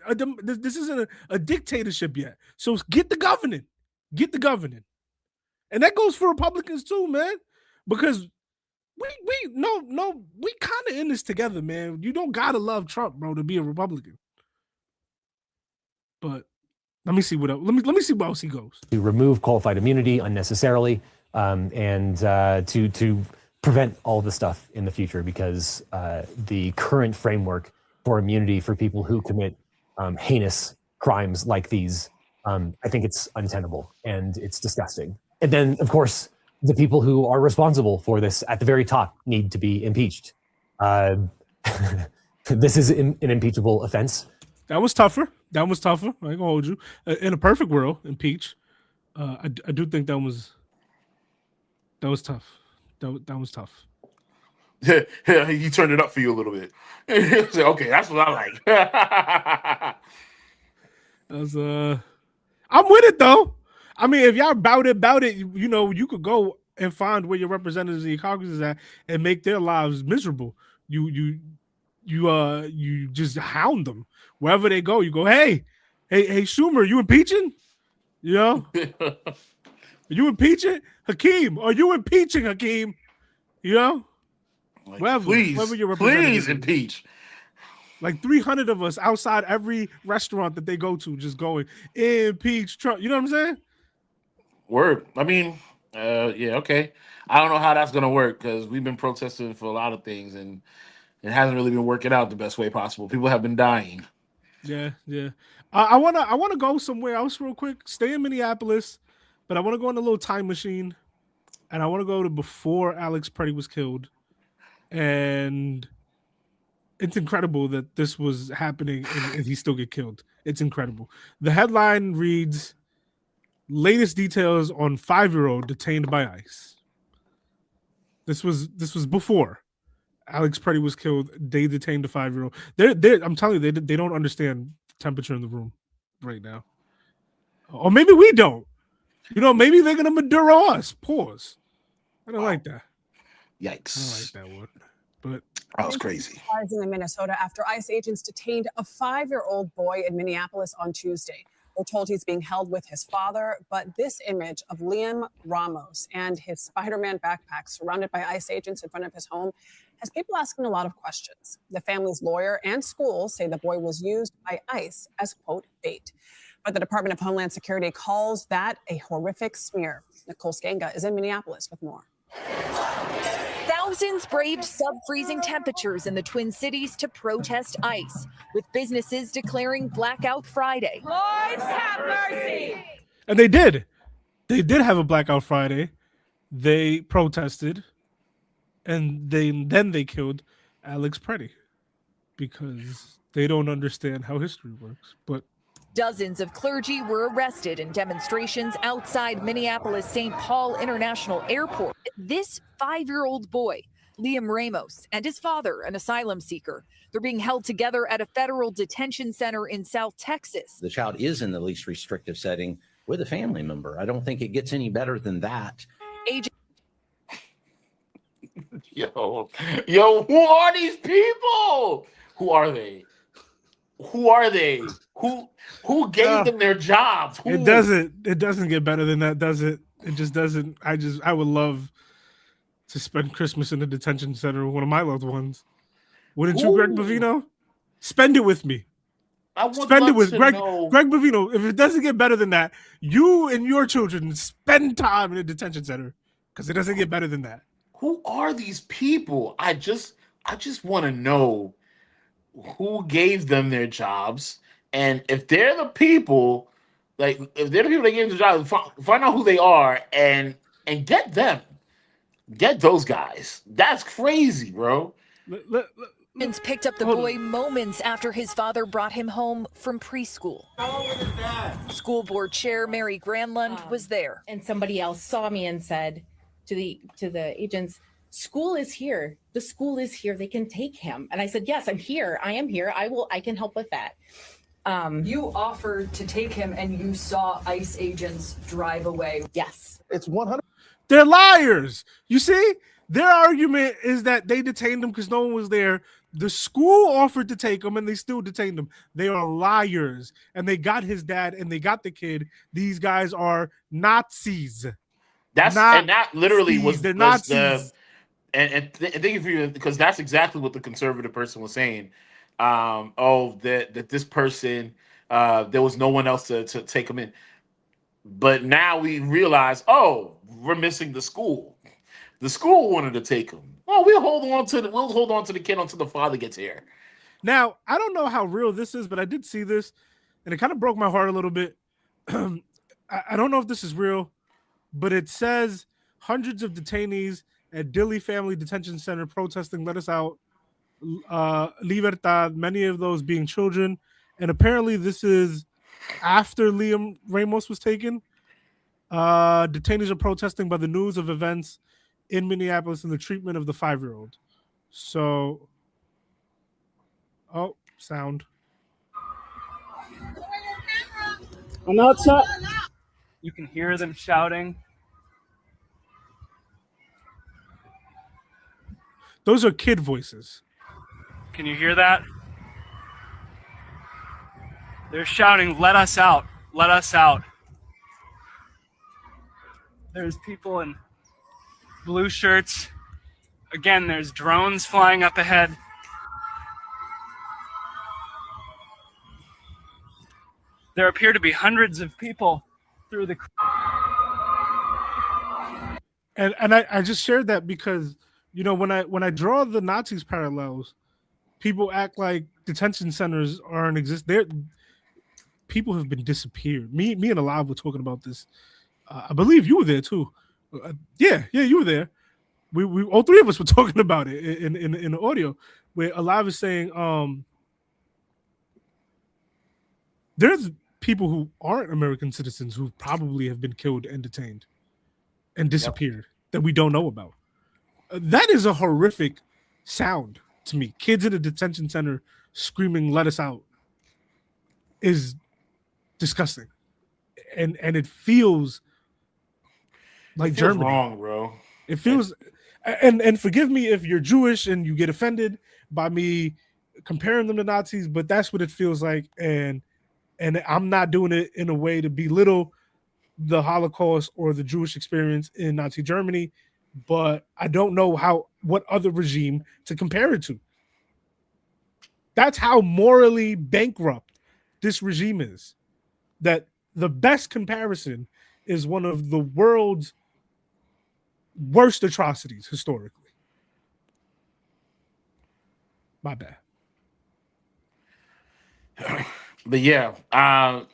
a dictatorship yet. So get the governing. And that goes for Republicans too, man, because we kind of in this together, man. You don't gotta love Trump, bro, to be a Republican. But let me see what else. Let me see what else he goes. To remove qualified immunity unnecessarily, and to prevent all this stuff in the future, because the current framework for immunity for people who commit heinous crimes like these, I think it's untenable and it's disgusting. And then, of course, the people who are responsible for this at the very top need to be impeached. This is an impeachable offense. That was tougher. I ain't gonna hold you. In a perfect world, impeach. I do think that was tough. That was tough. Yeah, he turned it up for you a little bit. Like, okay, that's what I like. I'm with it though. I mean, if y'all about it, you could go and find where your representatives and your Congress is at and make their lives miserable. You just hound them wherever they go. You go, hey, Schumer, you impeaching? Are you impeaching Hakeem? Are you impeaching Hakeem? You know, Like, wherever please, your representative please is. impeach. Like 300 of us outside every restaurant that they go to, just going impeach Trump. You know what I'm saying? Word. I mean, yeah, okay. I don't know how that's gonna work because we've been protesting for a lot of things and it hasn't really been working out the best way possible. People have been dying. Yeah, yeah. I wanna go somewhere else real quick. Stay in Minneapolis, but I want to go in a little time machine, and I want to go to before Alex Pretty was killed, and it's incredible that this was happening and he still get killed. It's incredible. The headline reads, "Latest details on 5-year-old detained by ICE." This was before Alex Pretty was killed. They detained a 5-year-old. I'm telling you, they don't understand the temperature in the room right now. Or maybe we don't. You know, maybe they're gonna Maduro us. Pause. I don't like that. Yikes. I don't like that one. But that was crazy. Rising in Minnesota after ICE agents detained a 5-year-old boy in Minneapolis on Tuesday. We're told he's being held with his father, but this image of Liam Ramos and his Spider-Man backpack surrounded by ICE agents in front of his home has people asking a lot of questions. The family's lawyer and school say the boy was used by ICE as, quote, bait. But the Department of Homeland Security calls that a horrific smear. Nicole Skanga is in Minneapolis with more. Thousands braved sub-freezing temperatures in the Twin Cities to protest ICE, with businesses declaring Blackout Friday. Lord have mercy! and they did have a Blackout Friday. They protested, and then they killed Alex Pretty because they don't understand how history works. But Dozens of clergy were arrested in demonstrations outside Minneapolis St. Paul International Airport. This 5-year-old boy, Liam Ramos, and his father, an asylum seeker, they're being held together at a federal detention center in South Texas. The child is in the least restrictive setting with a family member. I don't think it gets any better than that. Yo, who are these people? Who are they? Who gave them their jobs? Who? it doesn't get better than that, does it? It just doesn't. I would love to spend Christmas in a detention center with one of my loved ones. Wouldn't you, Greg Bovino? Spend it with me. I would Spend it love with to Greg know- Bovino. If it doesn't get better than that, you and your children spend time in a detention center because it doesn't get better than that. Who are these people? I just want to know who gave them their jobs, and if they're the people, like if they're the people that gave them the jobs, find out who they are and get them, get those guys. That's crazy, bro. Agents picked up the boy moments after his father brought him home from preschool. School board chair Mary Granlund was there. And somebody else saw me and said to the agents, "School is here. The school is here. They can take him." And I said, "Yes, I'm here. I am here. I can help with that." You offered to take him and you saw ICE agents drive away. Yes. It's 100. They're liars. You see, their argument is that they detained him because no one was there. The school offered to take him and they still detained him. They are liars, and they got his dad and they got the kid. These guys are Nazis. And that literally was they're was Nazis. and thank you for because that's exactly what the conservative person was saying. That this person there was no one else to take him in, but now we realize, we're missing the school. The school wanted to take him. Oh, we'll hold on to the kid until the father gets here. Now, I don't know how real this is, but I did see this, and it kind of broke my heart a little bit. I don't know if this is real, but it says hundreds of detainees at Dilley Family Detention Center protesting "Let us out, Libertad," many of those being children. And apparently this is after Liam Ramos was taken. Detainees are protesting by the news of events in Minneapolis and the treatment of the 5-year-old. So, sound. I'm outside. You can hear them shouting. Those are kid voices. Can you hear that? They're shouting, "Let us out! Let us out!" There's people in blue shirts Again, there's drones flying up ahead. There appear to be hundreds of people through the. And I just shared that because, you know, when I draw the Nazis parallels, people act like detention centers are in exist. People have been disappeared. Me and Alive were talking about this. I believe you were there too. Yeah, you were there. We all three of us were talking about it in the audio, where Alive is saying there's people who aren't American citizens who probably have been killed and detained and disappeared that we don't know about. That is a horrific sound to me. Kids in a detention center screaming, "Let us out," is disgusting, and it feels like Germany. Wrong, bro. It feels, and forgive me if you're Jewish and you get offended by me comparing them to Nazis, but that's what it feels like, and I'm not doing it in a way to belittle the Holocaust or the Jewish experience in Nazi Germany, but I don't know what other regime to compare it to. That's how morally bankrupt this regime is. That the best comparison is one of the world's worst atrocities historically. My bad. But yeah, I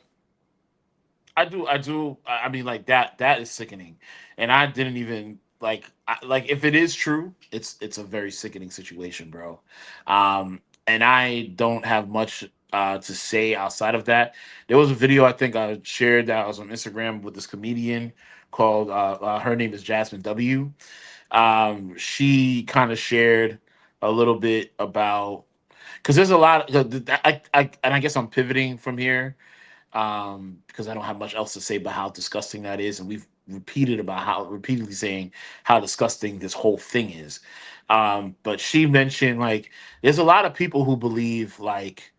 mean, like that is sickening, and I didn't even like if it is true, it's a very sickening situation, bro. And I don't have much to say outside of that. There was a video I think I shared that was on Instagram with this comedian called her name is Jasmine W. She kind of shared a little bit about, because there's a lot and I guess I'm pivoting from here because I don't have much else to say about how disgusting that is, and we've repeatedly saying how disgusting this whole thing is. But she mentioned like there's a lot of people who believe like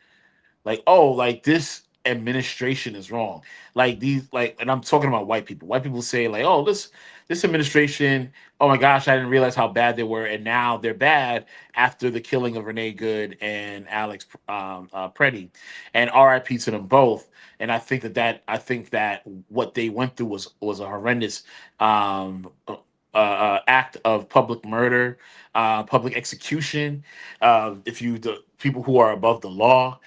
this administration is wrong. And I'm talking about white people. White people say like, oh, this administration, oh my gosh, I didn't realize how bad they were, and now they're bad after the killing of Renee Good and Alex Preddy, and RIP to them both. And I think that what they went through was a horrendous act of public murder, public execution. The people who are above the law.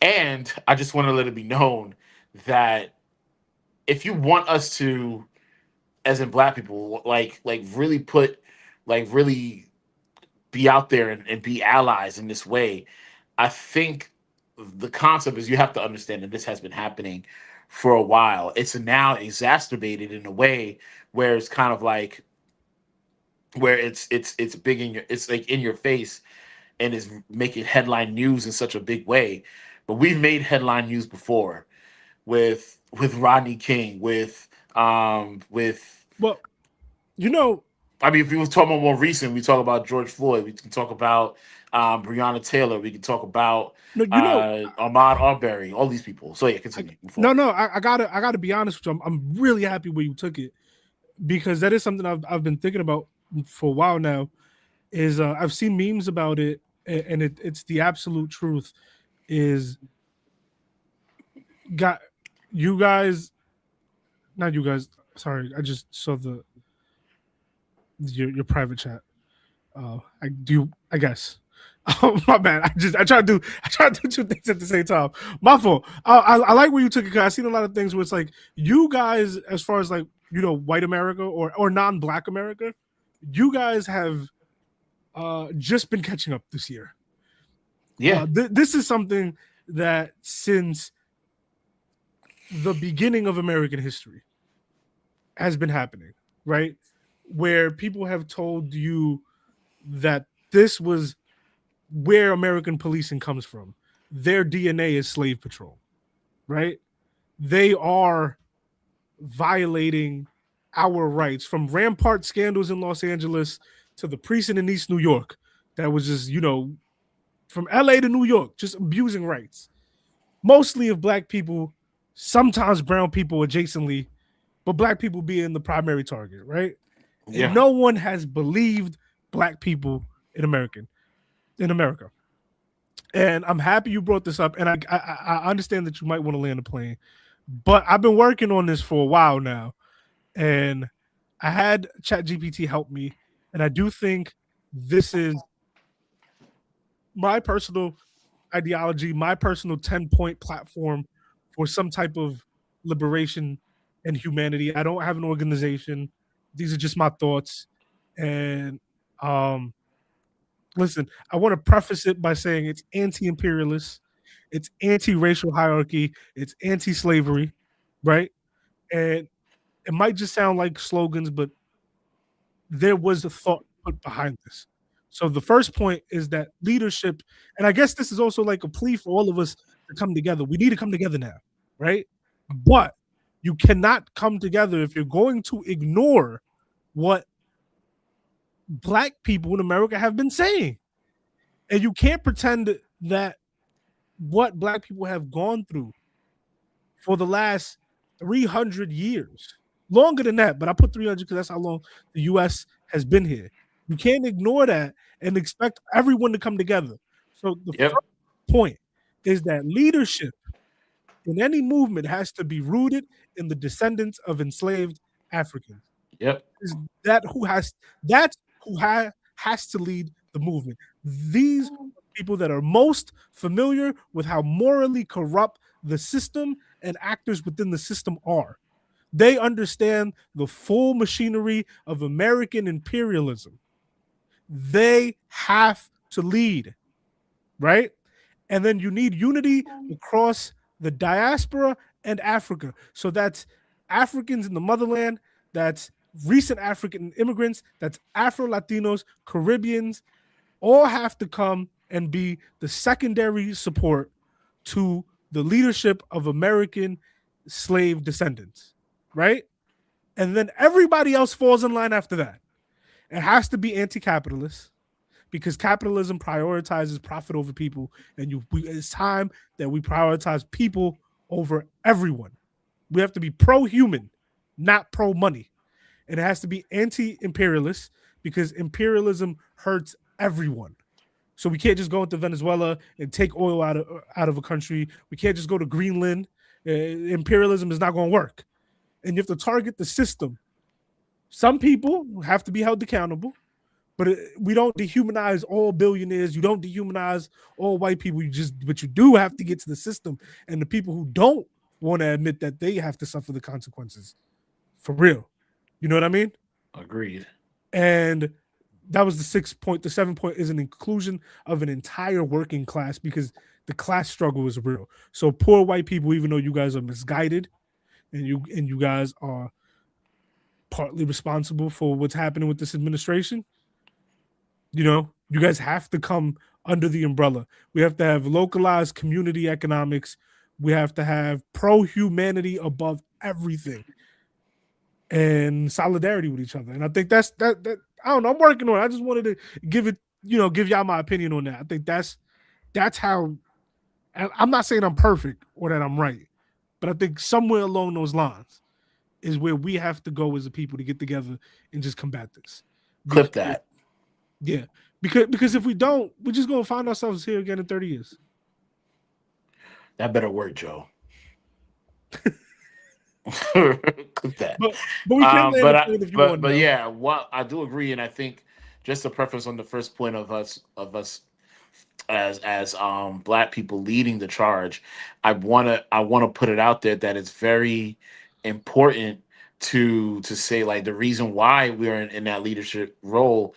And I just want to let it be known that if you want us to, as in Black people, really be out there and be allies in this way, I think the concept is you have to understand that this has been happening for a while. It's now exacerbated in a way where it's kind of like where it's big it's like in your face and is making headline news in such a big way. But we've made headline news before with Rodney King, with well, you know, I mean, if we was talking about more recent, we talk about George Floyd, we can talk about Breonna Taylor, we can talk about Ahmaud Arbery, all these people. So yeah, continue. I gotta be honest with you. I'm really happy where you took it, because that is something I've been thinking about for a while now. Is I've seen memes about it, and it's the absolute truth. Is you guys, not you guys. Sorry, I just saw your private chat. I guess. Oh, my bad. I try to do two things at the same time. My fault. I like where you took it, because I've seen a lot of things where it's like you guys, as far as like, you know, white America or non-Black America, you guys have just been catching up this year. Yeah, this is something that since the beginning of American history has been happening, right? Where people have told you that this was where American policing comes from. Their DNA is slave patrol, right? They are violating our rights, from Rampart scandals in Los Angeles to the precinct in East New York that was just, you know, from LA to New York, just abusing rights. Mostly of Black people, sometimes brown people adjacently, but Black people being the primary target, right? Yeah. And no one has believed Black people in America. And I'm happy you brought this up. And I understand that you might want to land a plane, but I've been working on this for a while now, and I had ChatGPT help me, and I do think this is my personal ideology, my personal 10-point platform for some type of liberation and humanity. I don't have an organization. These are just my thoughts. And listen, I want to preface it by saying it's anti-imperialist, it's anti-racial hierarchy, it's anti-slavery, right? And it might just sound like slogans, but there was a thought put behind this. So the first point is that leadership, and I guess this is also like a plea for all of us to come together. We need to come together now, right? But you cannot come together if you're going to ignore what Black people in America have been saying. And you can't pretend that what Black people have gone through for the last 300 years, longer than that, but I put 300 because that's how long the U.S. has been here. You can't ignore that and expect everyone to come together. So the first point is that leadership in any movement has to be rooted in the descendants of enslaved Africans. Is that who has to lead the movement. These people that are most familiar with how morally corrupt the system and actors within the system are. They understand the full machinery of American imperialism. They have to lead, right? And then you need unity across the diaspora and Africa. So that's Africans in the motherland, that's recent African immigrants, that's Afro-Latinos, Caribbeans, all have to come and be the secondary support to the leadership of American slave descendants, right? And then everybody else falls in line after that. It has to be anti-capitalist because capitalism prioritizes profit over people, and it's time that we prioritize people over everyone. We have to be pro-human, not pro-money. And it has to be anti-imperialist because imperialism hurts everyone. So we can't just go into Venezuela and take oil out of a country. We can't just go to Greenland. Imperialism is not going to work. And you have to target the system. Some people have to be held accountable, but we don't dehumanize all billionaires. You don't dehumanize all white people. But you do have to get to the system and the people who don't want to admit that they have to suffer the consequences. For real. You know what I mean? Agreed. And that was the 6th point. The 7th point is an inclusion of an entire working class because the class struggle is real. So poor white people, even though you guys are misguided and you guys are partly responsible for what's happening with this administration, you know, you guys have to come under the umbrella. We have to have localized community economics. We have to have pro-humanity above everything and solidarity with each other. And I think that's that I don't know, I'm working on it. I just wanted to give y'all my opinion on that. I think that's how, I'm not saying I'm perfect or that I'm right, but I think somewhere along those lines is where we have to go as a people to get together and just combat this. Clip that. Yeah. Because if we don't, we're just gonna find ourselves here again in 30 years. That better work, Joe. Clip that. But we can if you want. But yeah, what I do agree, and I think just to preface on the first point of us as Black people leading the charge, I wanna put it out there that it's very important to say, like, the reason why we're in that leadership role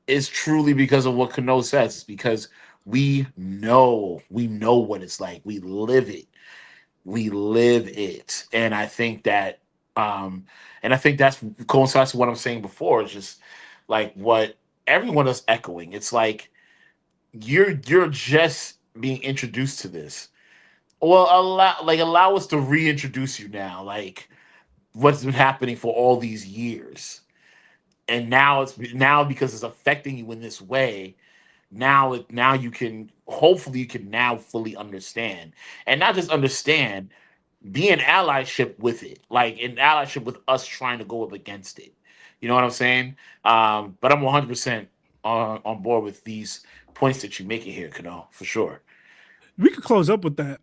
is truly because of what Kano says. It's because we know what it's like. We live it. And I think that that's coincides with what I'm saying before. It's just like what everyone is echoing. It's like you're just being introduced to this. Well, allow us to reintroduce you now. Like, what's been happening for all these years, and now because it's affecting you in this way. Now you can now fully understand, and not just understand, be in allyship with it, like in allyship with us trying to go up against it. You know what I'm saying? But I'm 100% on board with these points that you're making here, Kano, for sure. We could close up with that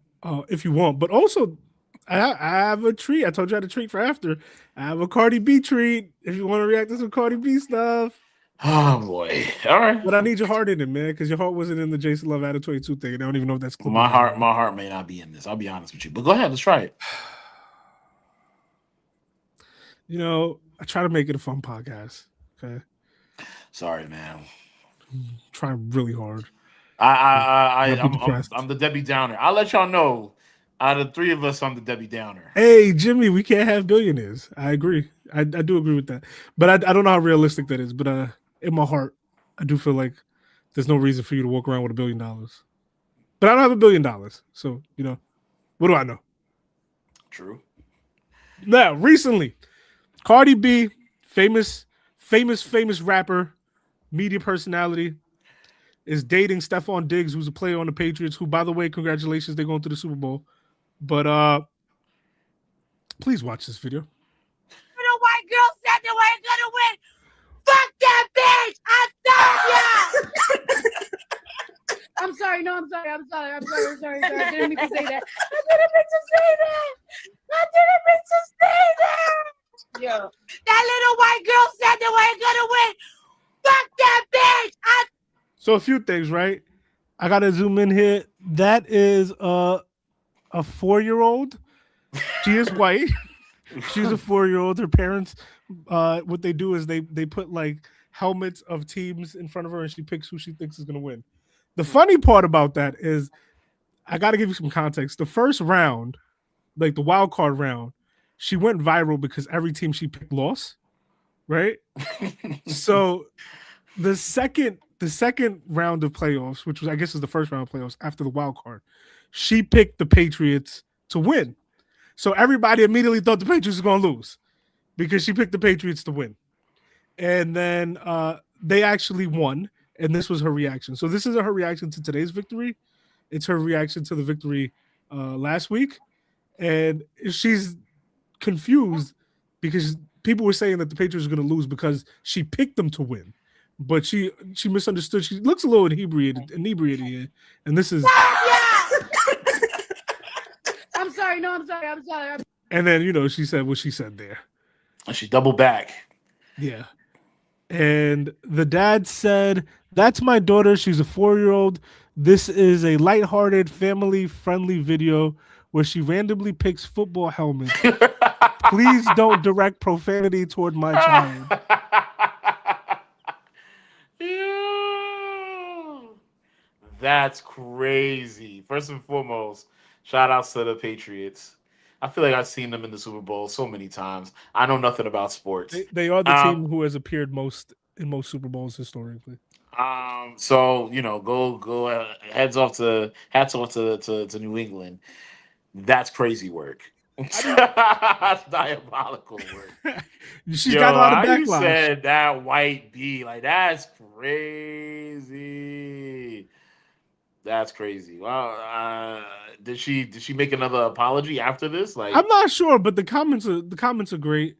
if you want, but also I have a treat. I told you I had a treat for after. I have a Cardi B treat if you want to react to some Cardi B stuff. Oh boy! All right, but I need your heart in it, man, because your heart wasn't in the Jason Love Adam 22 thing. I don't even know if that's clip. My heart may not be in this. I'll be honest with you, but go ahead, let's try it. You know, I try to make it a fun podcast. Okay. Sorry, man. Trying really hard. I'm the Debbie Downer. I'll let y'all know. Out of the three of us, I'm the Debbie Downer. Hey, Jimmy, we can't have billionaires. I agree. I do agree with that. But I don't know how realistic that is. But in my heart, I do feel like there's no reason for you to walk around with $1 billion. But I don't have $1 billion. So, you know, what do I know? True. Now, recently, Cardi B, famous rapper, media personality, is dating Stephon Diggs, who's a player on the Patriots, who, by the way, congratulations, they're going to the Super Bowl. But please watch this video. Little white girl said they weren't gonna win. Fuck that bitch! I told ya! I'm sorry. No, I'm sorry. I'm sorry. I didn't mean to say that. Yo. That little white girl said they weren't gonna win. Fuck that bitch! So a few things, right? I gotta zoom in here. That is a 4-year-old. She is white. She's a 4-year-old. Her parents, what they do is they put like helmets of teams in front of her, and she picks who she thinks is gonna win. The funny part about that is, I gotta give you some context. The first round, like the wild card round, she went viral because every team she picked lost, right? So the second round of playoffs, which was, I guess, is the first round of playoffs after the wild card, she picked the Patriots to win. So everybody immediately thought the Patriots were going to lose because she picked the Patriots to win. And then they actually won, and this was her reaction. So this isn't her reaction to today's victory. It's her reaction to the victory last week. And she's confused because people were saying that the Patriots were going to lose because she picked them to win. But she misunderstood. She looks a little inebriated here. And this is... I'm sorry. No, I'm sorry. And then, you know, she said what she said there. And she doubled back. Yeah. And the dad said, "That's my daughter. She's a 4-year-old. This is a lighthearted, family-friendly video where she randomly picks football helmets. Please don't direct profanity toward my child." That's crazy. First and foremost, shout outs to the Patriots. I feel like I've seen them in the Super Bowl so many times. I know nothing about sports. They are the team who has appeared in most Super Bowls historically. So you know, go hats off to New England. That's crazy work. That's diabolical work. She's got a lot of You backlash. said that white bee, like that's crazy. That's crazy. Well, did she make another apology after this? Like, I'm not sure, but the comments are great.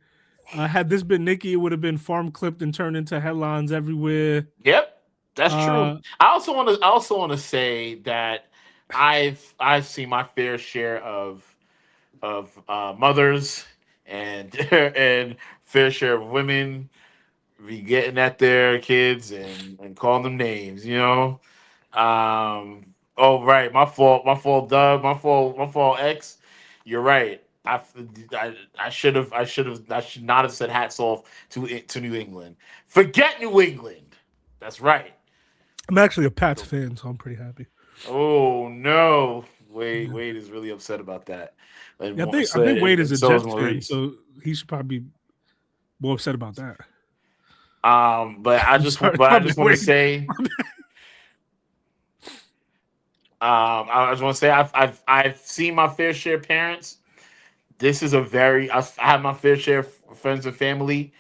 Had this been Nikki, it would have been farm clipped and turned into headlines everywhere. Yep, that's true. I also want to say that I've seen my fair share of mothers and fair share of women be getting at their kids and calling them names, you know. Oh right, my fault, Doug, my fault, X. You're right. I should not have said hats off to New England. Forget New England. That's right. I'm actually a Pats fan, so I'm pretty happy. Oh no, Wade is really upset about that. Like, Yeah, I think Wade is a Jets fan, so he should probably be more upset about that. But I just want to say, I just want to say I've seen my fair share of parents. This is I have my fair share of friends and family.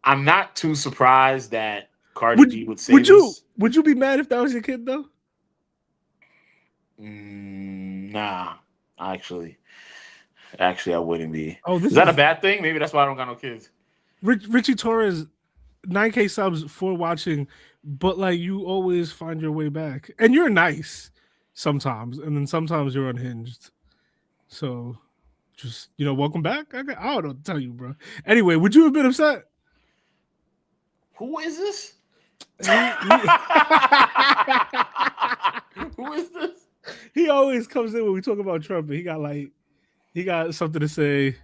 I'm not too surprised that Cardi B would say this. Would you be mad if that was your kid though? Nah, actually, I wouldn't be. Oh, is that a bad thing? Maybe that's why I don't got no kids. Richie Torres 9K subs for watching, but like you always find your way back, and you're nice sometimes, and then sometimes you're unhinged. So, just welcome back. I don't know what to tell you, bro. Anyway, would you have been upset? Who is this? Who is this? He always comes in when we talk about Trump, and he got something to say.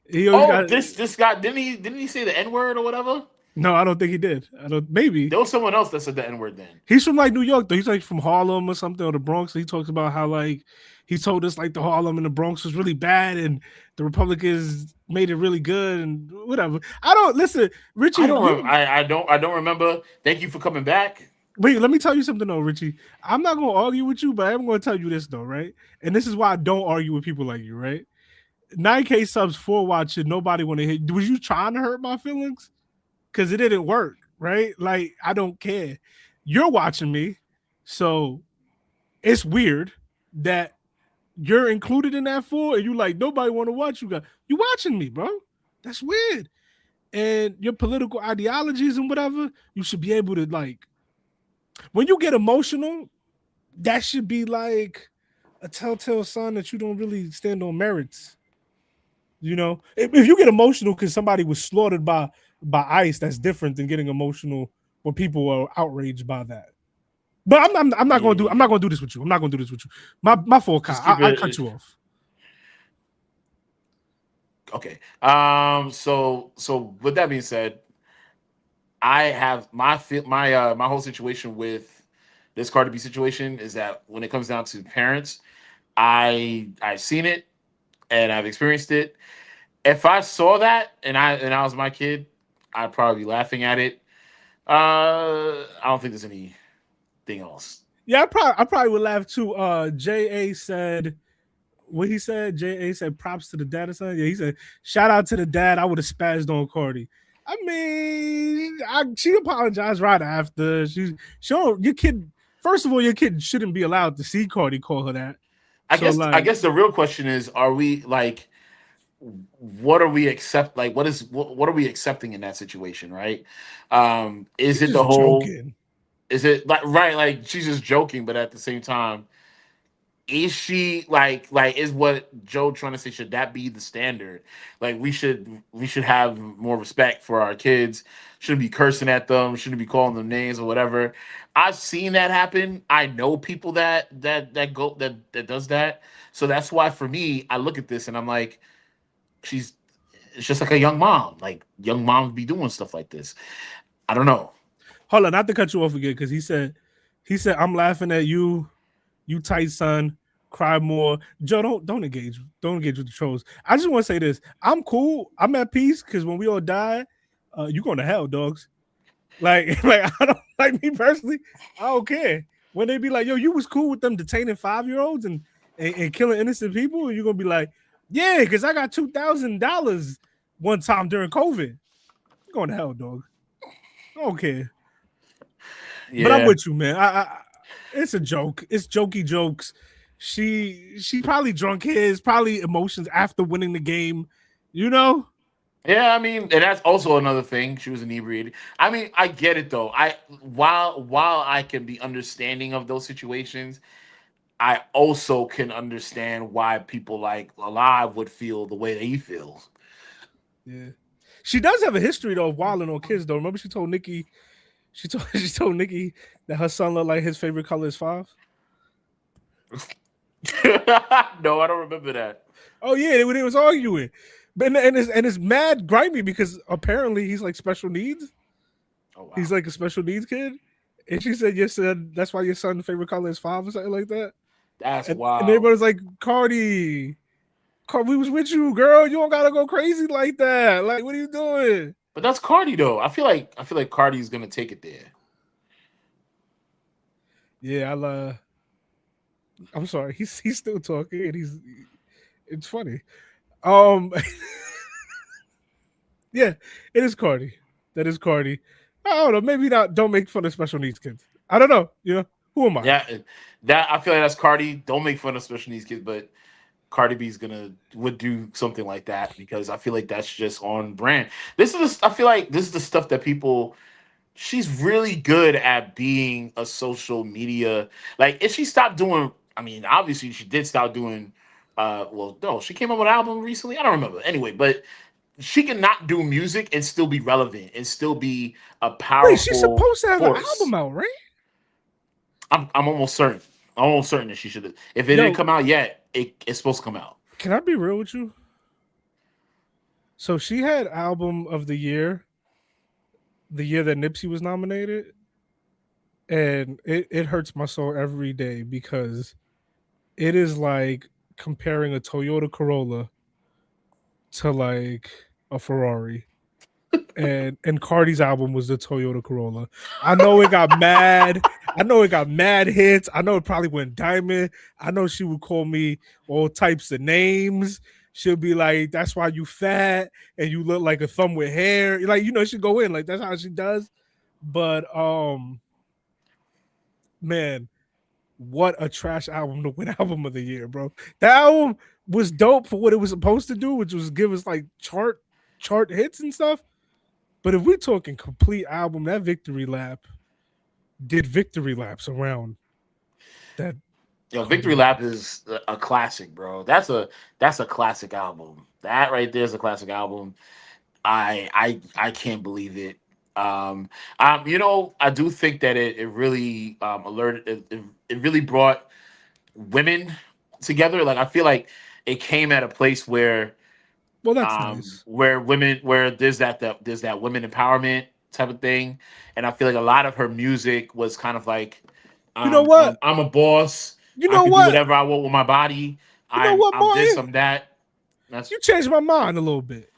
He always got this guy didn't he say the N-word or whatever? No, I don't think he did. Maybe there was someone else that said the N-word then. He's from like New York though. He's like from Harlem or something, or the Bronx. He talks about how like he told us like the Harlem and the Bronx was really bad, and the Republicans made it really good, and whatever. I don't listen, Richie. I don't remember. Thank you for coming back. Wait, let me tell you something though, Richie. I'm not gonna argue with you, but I'm gonna tell you this though, right? And this is why I don't argue with people like you, right? 9K subs for watching. Nobody want to hit. Was you trying to hurt my feelings? Because it didn't work, right? Like, I don't care. You're watching me, so it's weird that you're included in that for, and you like nobody want to watch you. You watching me, bro? That's weird. And your political ideologies and whatever, you should be able to like. When you get emotional, that should be like a telltale sign that you don't really stand on merits. If you get emotional because somebody was slaughtered by ICE, that's different than getting emotional when people are outraged by that. But I'm not going to do this with you. I'm not going to do this with you. My fault, Kyle. I cut you off. Okay. So with that being said, I have my whole situation with this Cardi B situation is that when it comes down to parents, I've seen it and I've experienced it. If I saw that and I was my kid, I'd probably be laughing at it. I don't think there's anything else. Yeah, I probably would laugh too. JA said what he said. JA said props to the dad or something. Yeah, he said shout out to the dad. I would have spazzed on Cardi. I mean, she apologized right after. Your kid. First of all, your kid shouldn't be allowed to see Cardi call her that. I guess the real question is: are we like? What are we accept? Like, what are we accepting in that situation? Right? Is it the whole? Joking. Is it like right? Like she's just joking, but at the same time, is she like is what Joe trying to say? Should that be the standard? Like we should have more respect for our kids. Shouldn't be cursing at them. Shouldn't be calling them names or whatever. I've seen that happen. I know people that does that. So that's why for me, I look at this and I'm like, it's just like a young mom. Like young moms be doing stuff like this. I don't know. Hold on, not to cut you off again, because he said I'm laughing at you. You tight son, cry more. Joe, don't engage with the trolls. I just want to say this. I'm cool. I'm at peace because when we all die, you going to hell, dogs. Like I don't like me personally. I don't care. When they be like, yo, you was cool with them detaining 5-year-olds and killing innocent people, and you're gonna be like, yeah, because I got $2,000 one time during COVID. You're going to hell, dog. I don't care. Yeah. But I'm with you, man. I it's a joke. It's jokey jokes. She probably drunk his, probably emotions after winning the game, Yeah, I mean, and that's also another thing. She was inebriated. I mean, I get it though. While I can be understanding of those situations, I also can understand why people like Alive would feel the way that he feels. Yeah, she does have a history though of wilding on kids though. Remember, she told Nikki that her son looked like his favorite color is 5. No, I don't remember that. Oh yeah, they was arguing, and it's mad grimy because apparently he's like special needs. Oh, wow. He's like a special needs kid, and she said, "Yes, that's why your son's favorite color is 5 or something like that." That's wild. And everybody's like, Cardi, we was with you, girl. You don't gotta go crazy like that. Like, what are you doing? But that's Cardi though. I feel like Cardi's gonna take it there. Yeah, I'm sorry. He's still talking, and it's funny. Yeah, it is Cardi. That is Cardi. I don't know. Maybe not. Don't make fun of special needs kids. I don't know. Who am I? Yeah, that I feel like that's Cardi. Don't make fun of special needs kids, but Cardi B's would do something like that, because I feel like that's just on brand. I feel like this is the stuff that people. She's really good at being a social media. Like, if she stopped doing, I mean, obviously she did stop doing. Well, no, she came up with an album recently. I don't remember. Anyway, but she can not do music and still be relevant and still be a powerful. Wait, she's supposed to have an force. album out, right? I'm almost certain. I'm almost certain that she should have. If it didn't come out yet, it's supposed to come out. Can I be real with you? So she had album of the year that Nipsey was nominated, and it hurts my soul every day, because it is like comparing a Toyota Corolla to like a Ferrari. And Cardi's album was the Toyota Corolla. I know it got mad. I know it got mad hits. I know it probably went diamond. I know she would call me all types of names. She'll be like, "That's why you fat and you look like a thumb with hair." Like, she'd go in like that's how she does. But man, what a trash album to win album of the year, bro. That album was dope for what it was supposed to do, which was give us like chart hits and stuff. But if we're talking complete album, that Victory Lap did victory laps around that. Victory Lap is a classic, bro. That's a classic album. That right there is a classic album. I can't believe it. I do think that it really alerted. It really brought women together. Like, I feel like it came at a place where. Well, that's nice. Where there's that women empowerment type of thing, and I feel like a lot of her music was kind of like, you know what? I'm a boss. You know I can what? do whatever I want with my body. I'm this, I'm that. You changed my mind a little bit,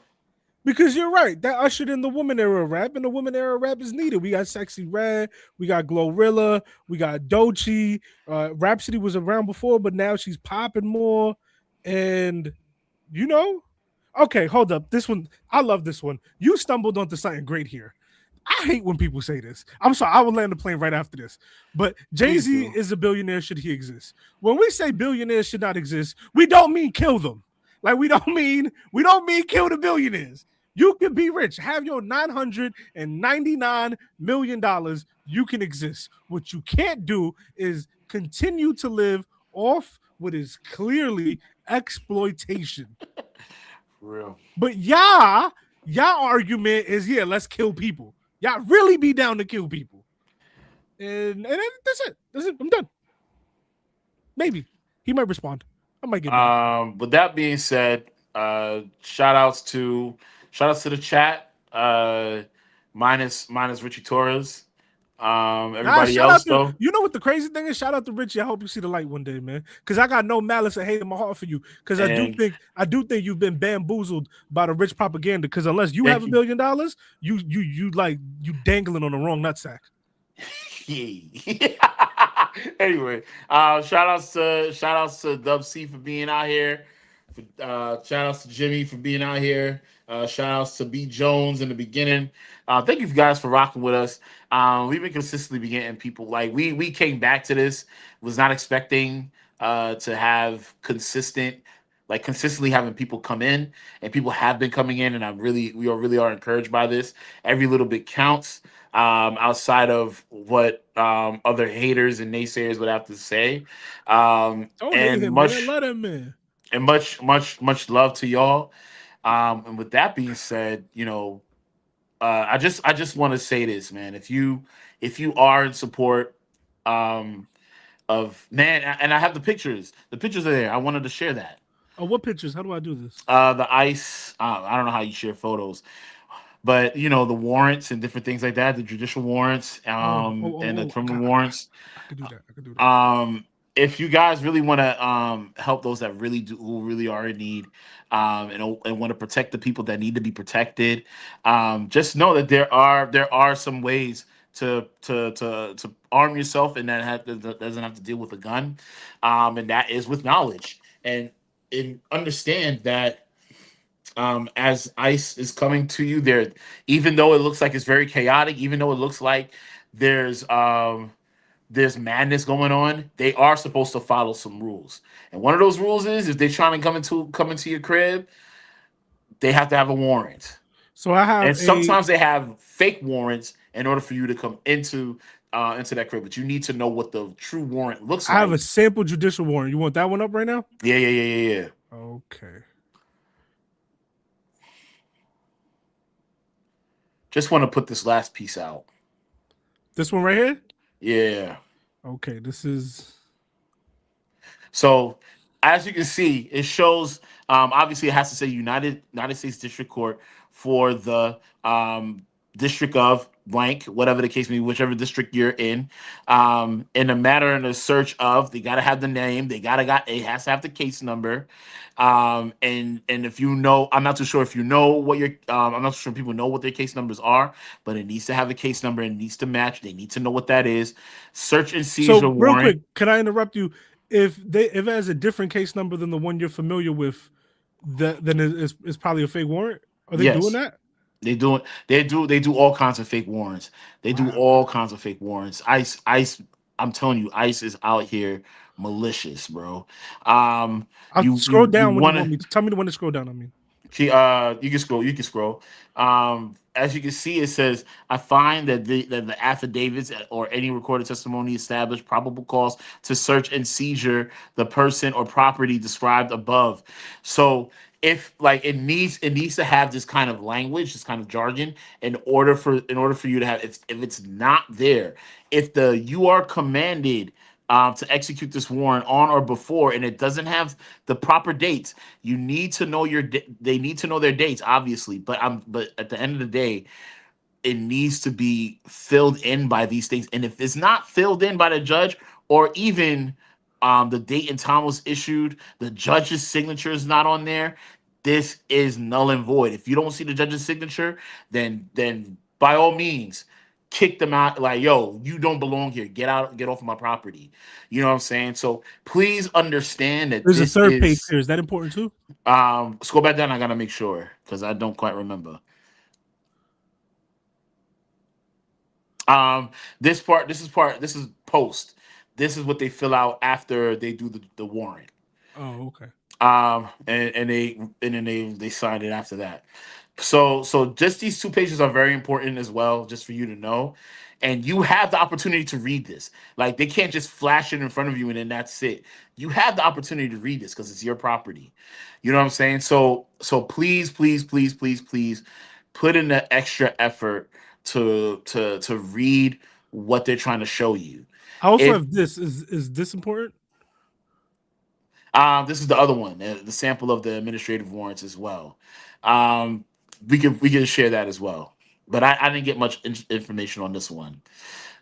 because you're right. That ushered in the woman era rap, and the woman era rap is needed. We got Sexy Red, we got Glorilla, we got Doechii. Rhapsody was around before, but now she's popping more, and Okay, hold up. This one, I love this one. You stumbled onto something great here. I hate when people say this. I'm sorry, I will land the plane right after this. But Jay-Z is a billionaire should he exist. When we say billionaires should not exist, we don't mean kill them. Like, we don't mean kill the billionaires. You can be rich. Have your $999 million. You can exist. What you can't do is continue to live off what is clearly exploitation. Real. But y'all argument is, let's kill people. Y'all really be down to kill people. And that's it. I'm done. Maybe. He might respond. I might get back. With that being said, shout outs to the chat. Minus Richie Torres. Everybody else though. You know what the crazy thing is? Shout out to Richie. I hope you see the light one day, man. Because I got no malice and hate in my heart for you. Because I do think you've been bamboozled by the rich propaganda. Because unless you have $1 billion, you dangling on the wrong nutsack. Anyway, shout outs to Dub C for being out here. Shout outs to Jimmy for being out here. Shout outs to B Jones in the beginning. Thank you guys for rocking with us. We've been consistently getting people, like, we came back to this, was not expecting to have consistently having people come in, and people have been coming in, and we really are encouraged by this. Every little bit counts, outside of what other haters and naysayers would have to say. Much love to y'all. And with that being said, I just want to say this, man. If you are in support of, man, and I have the pictures. The pictures are there. I wanted to share that. Oh, what pictures? How do I do this? The ICE. I don't know how you share photos, but the warrants and different things like that. The judicial warrants, and the criminal warrants. I could do that. If you guys really want to help those that who really are in need, and want to protect the people that need to be protected, just know that there are some ways to arm yourself, and that doesn't have to deal with a gun, and that is with knowledge, and understand that as ICE is coming to you there, even though it looks like it's very chaotic, even though it looks like there's there's madness going on, they are supposed to follow some rules. And one of those rules is if they're trying to come into your crib, they have to have a warrant. So I have And sometimes they have fake warrants in order for you to come into that crib, but you need to know what the true warrant looks I like. have a sample judicial warrant. You want that one up right now? Yeah. Okay. Just want to put this last piece out. This one right here? Yeah. Okay, this is So as you can see, it shows obviously it has to say United States District Court for the district of blank, whatever the case may be, whichever district you're in a matter and a search of, they got to have the name, it has to have the case number. And if you know, I'm not too sure if you know what your I'm not sure if people know what their case numbers are, but it needs to have a case number and it needs to match. They need to know what that is. Search and seizure so warrant. real quick, can I interrupt you? If it has a different case number than the one you're familiar with, then it's probably a fake warrant. Are they Yes. doing that? They do all kinds of fake warrants. They do all kinds of fake warrants. ICE, I'm telling you, ICE is out here malicious, bro. I'll scroll down when you want me to. Tell me when to scroll down. I mean, you can scroll. As you can see, it says, I find that the affidavits or any recorded testimony establish probable cause to search and seizure the person or property described above. So if like it needs to have this kind of language, this kind of jargon in order for you to have, if it's not there, if you are commanded to execute this warrant on or before, and it doesn't have the proper dates, you need to know they need to know their dates, obviously. But at the end of the day, it needs to be filled in by these things. And if it's not filled in by the judge, or even the date and time was issued, the judge's signature is not on there, this is null and void. If you don't see the judge's signature, then by all means, kick them out. Like, yo, you don't belong here. Get out, get off of my property. You know what I'm saying? So please understand that there's a this third page is here. Is that important too? scroll back down. I gotta make sure because I don't quite remember. This is post. This is what they fill out after they do the warrant. Oh, okay. And then they sign it after that. So just these 2 pages are very important as well, just for you to know. And you have the opportunity to read this. Like, they can't just flash it in front of you and then that's it. You have the opportunity to read this because it's your property. You know what I'm saying? So please put in the extra effort to read what they're trying to show you. I also have this. Is this important? This is the other one, the sample of the administrative warrants as well. We can share that as well. But I didn't get much information on this one.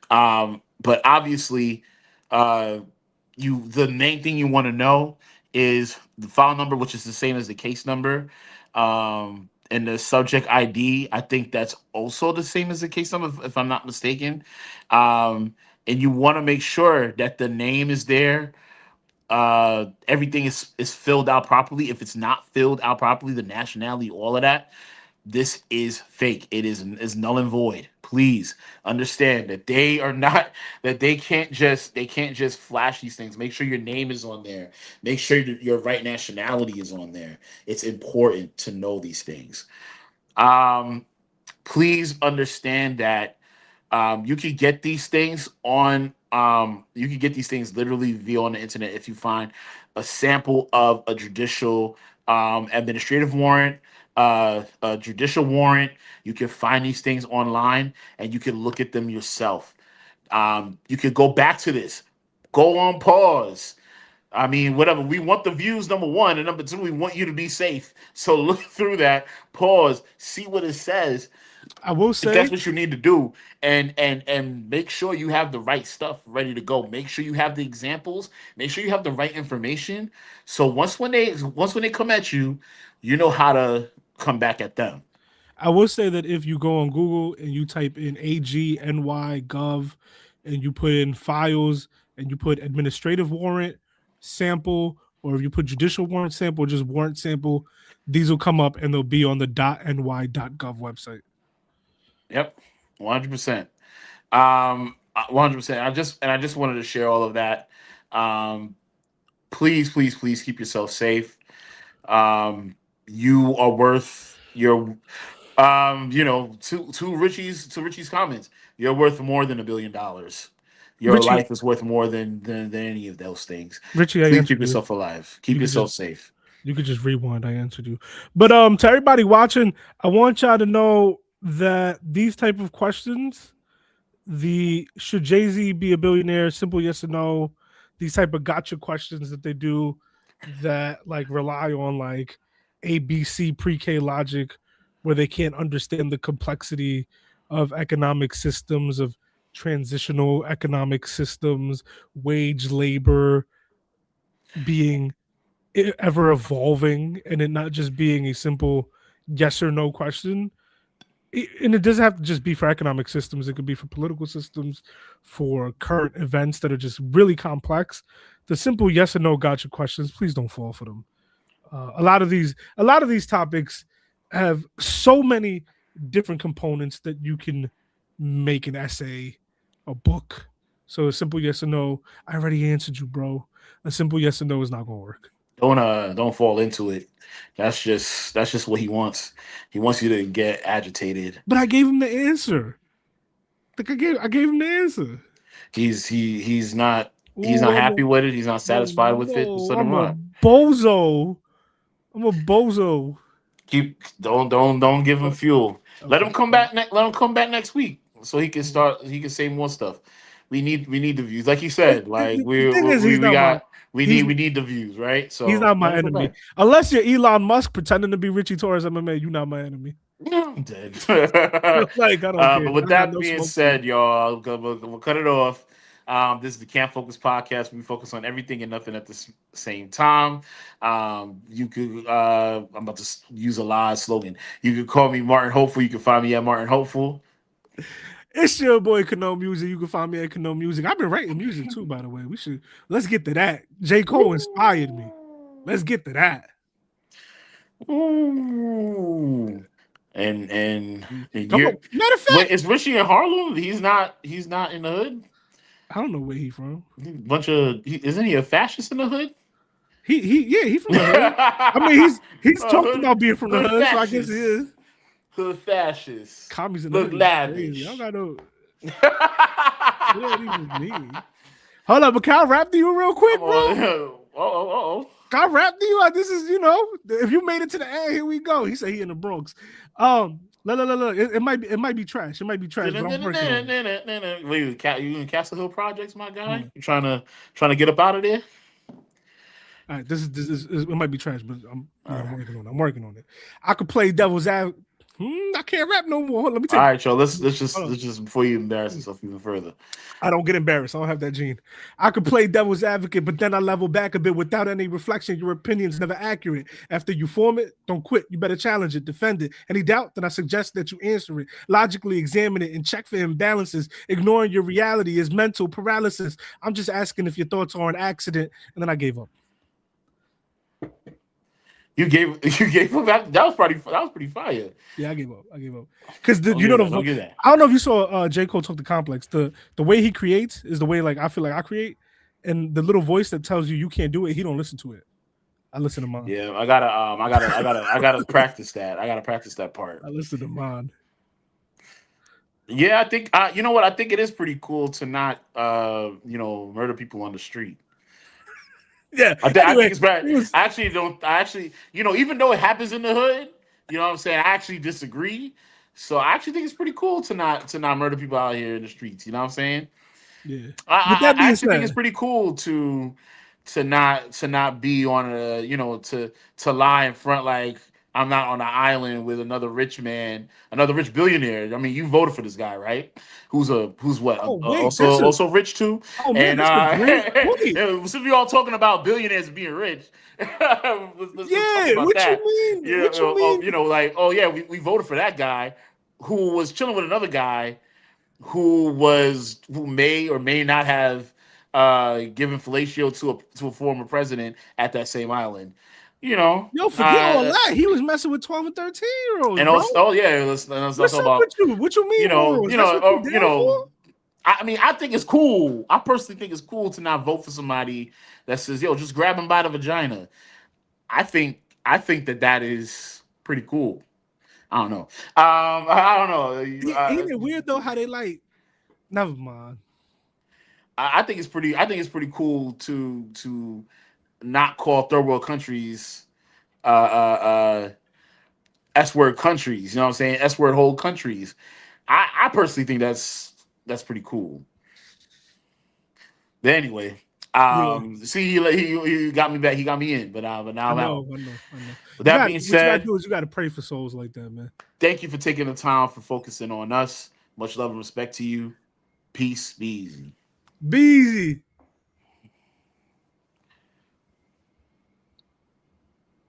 But obviously, the main thing you want to know is the file number, which is the same as the case number, and the subject ID. I think that's also the same as the case number, if I'm not mistaken. And you want to make sure that the name is there. Everything is filled out properly. If it's not filled out properly, the nationality, all of that, this is fake. It is null and void. Please understand that they can't just flash these things. Make sure your name is on there. Make sure your right nationality is on there. It's important to know these things. Please understand that you can get these things literally via on the internet if you find a sample of a judicial administrative warrant, a judicial warrant. You can find these things online and you can look at them yourself. You can go back to this, go on pause. I mean, whatever. We want the views, number one, and number two, we want you to be safe. So look through that, pause, see what it says. I will say if that's what you need to do, and make sure you have the right stuff ready to go. Make sure you have the examples. Make sure you have the right information. So once when they come at you, you know how to come back at them. I will say that if you go on Google and you type in AG/NY/Gov and you put in files and you put administrative warrant sample, or if you put judicial warrant sample, just warrant sample, these will come up and they'll be on the .ny.gov website. Yep, 100%. 100%. I just wanted to share all of that. Please keep yourself safe. You are worth your, to Richie's comments. You're worth more than $1 billion. Your Richie- life is worth more than any of those things. Richie, I Please answered keep you. yourself alive. Keep You could yourself just- safe. You could just rewind. I answered you. But to everybody watching, I want y'all to know that these type of questions, should Jay-Z be a billionaire, simple yes or no, these type of gotcha questions that they do that like rely on like ABC pre-K logic where they can't understand the complexity of economic systems, of transitional economic systems, wage labor being ever evolving, and it not just being a simple yes or no question. And it doesn't have to just be for economic systems. It could be for political systems, for current events that are just really complex. The simple yes or no gotcha questions, please don't fall for them. A lot of these topics have so many different components that you can make an essay, a book. So a simple yes or no, I already answered you, bro. A simple yes or no is not gonna work. Don't fall into it. That's just what he wants. He wants you to get agitated. But I gave him the answer. Like I gave him the answer. He's not happy with it. He's not satisfied with it. So I'm a bozo. I'm a bozo. Don't give him fuel. Let him come back next week so he can start. He can say more stuff. We need the views, like you said. Like we need the views, right? So he's not my let him come enemy. back. Unless you're Elon Musk pretending to be Richie Torres MMA, you're not my enemy. I'm dead. Like, I don't care. But with I got that no being smoke said, y'all, we'll cut it off. This is the Can't Focus podcast. We focus on everything and nothing at the same time. You could, I'm about to use a live slogan. You could call me Martin Hopeful. You can find me at Martin Hopeful. It's your boy Kano Music. You can find me at Kano Music. I've been writing music too, by the way. Let's get to that. J. Cole inspired me. Let's get to that. Ooh. And Matter of fact, wait, is Richie in Harlem? He's not in the hood. I don't know where he from. Isn't he a fascist in the hood? He from the hood. I mean, he's talked about being from the hood, so I guess he is. Hood fascist. Commies in the Look hood. lavish. I don't got no. What do you mean? Hold up, but can I rap to you real quick, bro? Oh. Can I rap to you? This is, if you made it to the end, here we go. He said he in the Bronx. Look. It might be trash. It might be trash. But I'm working on it. You in Castle Hill Projects, my guy? You trying to get up out of there? All right, this is it might be trash, but I'm working on it. I could play devil's advocate. I can't rap no more. Let me take. All right, y'all. Let's just before you embarrass yourself even further. I don't get embarrassed. I don't have that gene. I could play devil's advocate, but then I level back a bit without any reflection. Your opinion's never accurate. After you form it, don't quit. You better challenge it, defend it. Any doubt, then I suggest that you answer it. Logically examine it and check for imbalances. Ignoring your reality is mental paralysis. I'm just asking if your thoughts are an accident, and then I gave up. You gave up. That was pretty fire. Yeah, I gave up. Because I don't get that. I don't know if you saw J. Cole talk to Complex. The way he creates is the way like I feel like I create, and the little voice that tells you can't do it, he don't listen to it. I listen to mine. Yeah, I gotta practice that. I gotta practice that part. I listen to mine. Yeah, I think you know what? I think it is pretty cool to not murder people on the street. Yeah, I think it's bad. I actually, even though it happens in the hood, you know what I'm saying? I actually disagree. So I actually think it's pretty cool to not murder people out here in the streets. You know what I'm saying? Yeah. I actually think it's pretty cool to not be on to lie in front like I'm not on an island with another rich man, another rich billionaire. I mean, you voted for this guy, right? Who's what? Also rich too. Oh man, and since we all talking about billionaires being rich, let's talk about that. You mean? What you mean? We voted for that guy who was chilling with another guy who may or may not have given fellatio to a former president at that same island. Yo, forget all that. He was messing with 12 and 13-year-olds. And bro. also, let's talk about what you mean? I mean, I think it's cool. I personally think it's cool to not vote for somebody that says, "Yo, just grab him by the vagina." I think that is pretty cool. I don't know. I don't know. Ain't it weird though how they like? Never mind. I think it's pretty cool to not call third world countries S-word countries. You know what I'm saying? S-word whole countries. I personally think that's pretty cool. But anyway, see, he got me back. He got me in, but now I'm out. I know. With that being what you said, gotta do is you gotta pray for souls like that, man. thank you for taking the time for focusing on us. Much love and respect to you. Peace. Be easy. Be easy.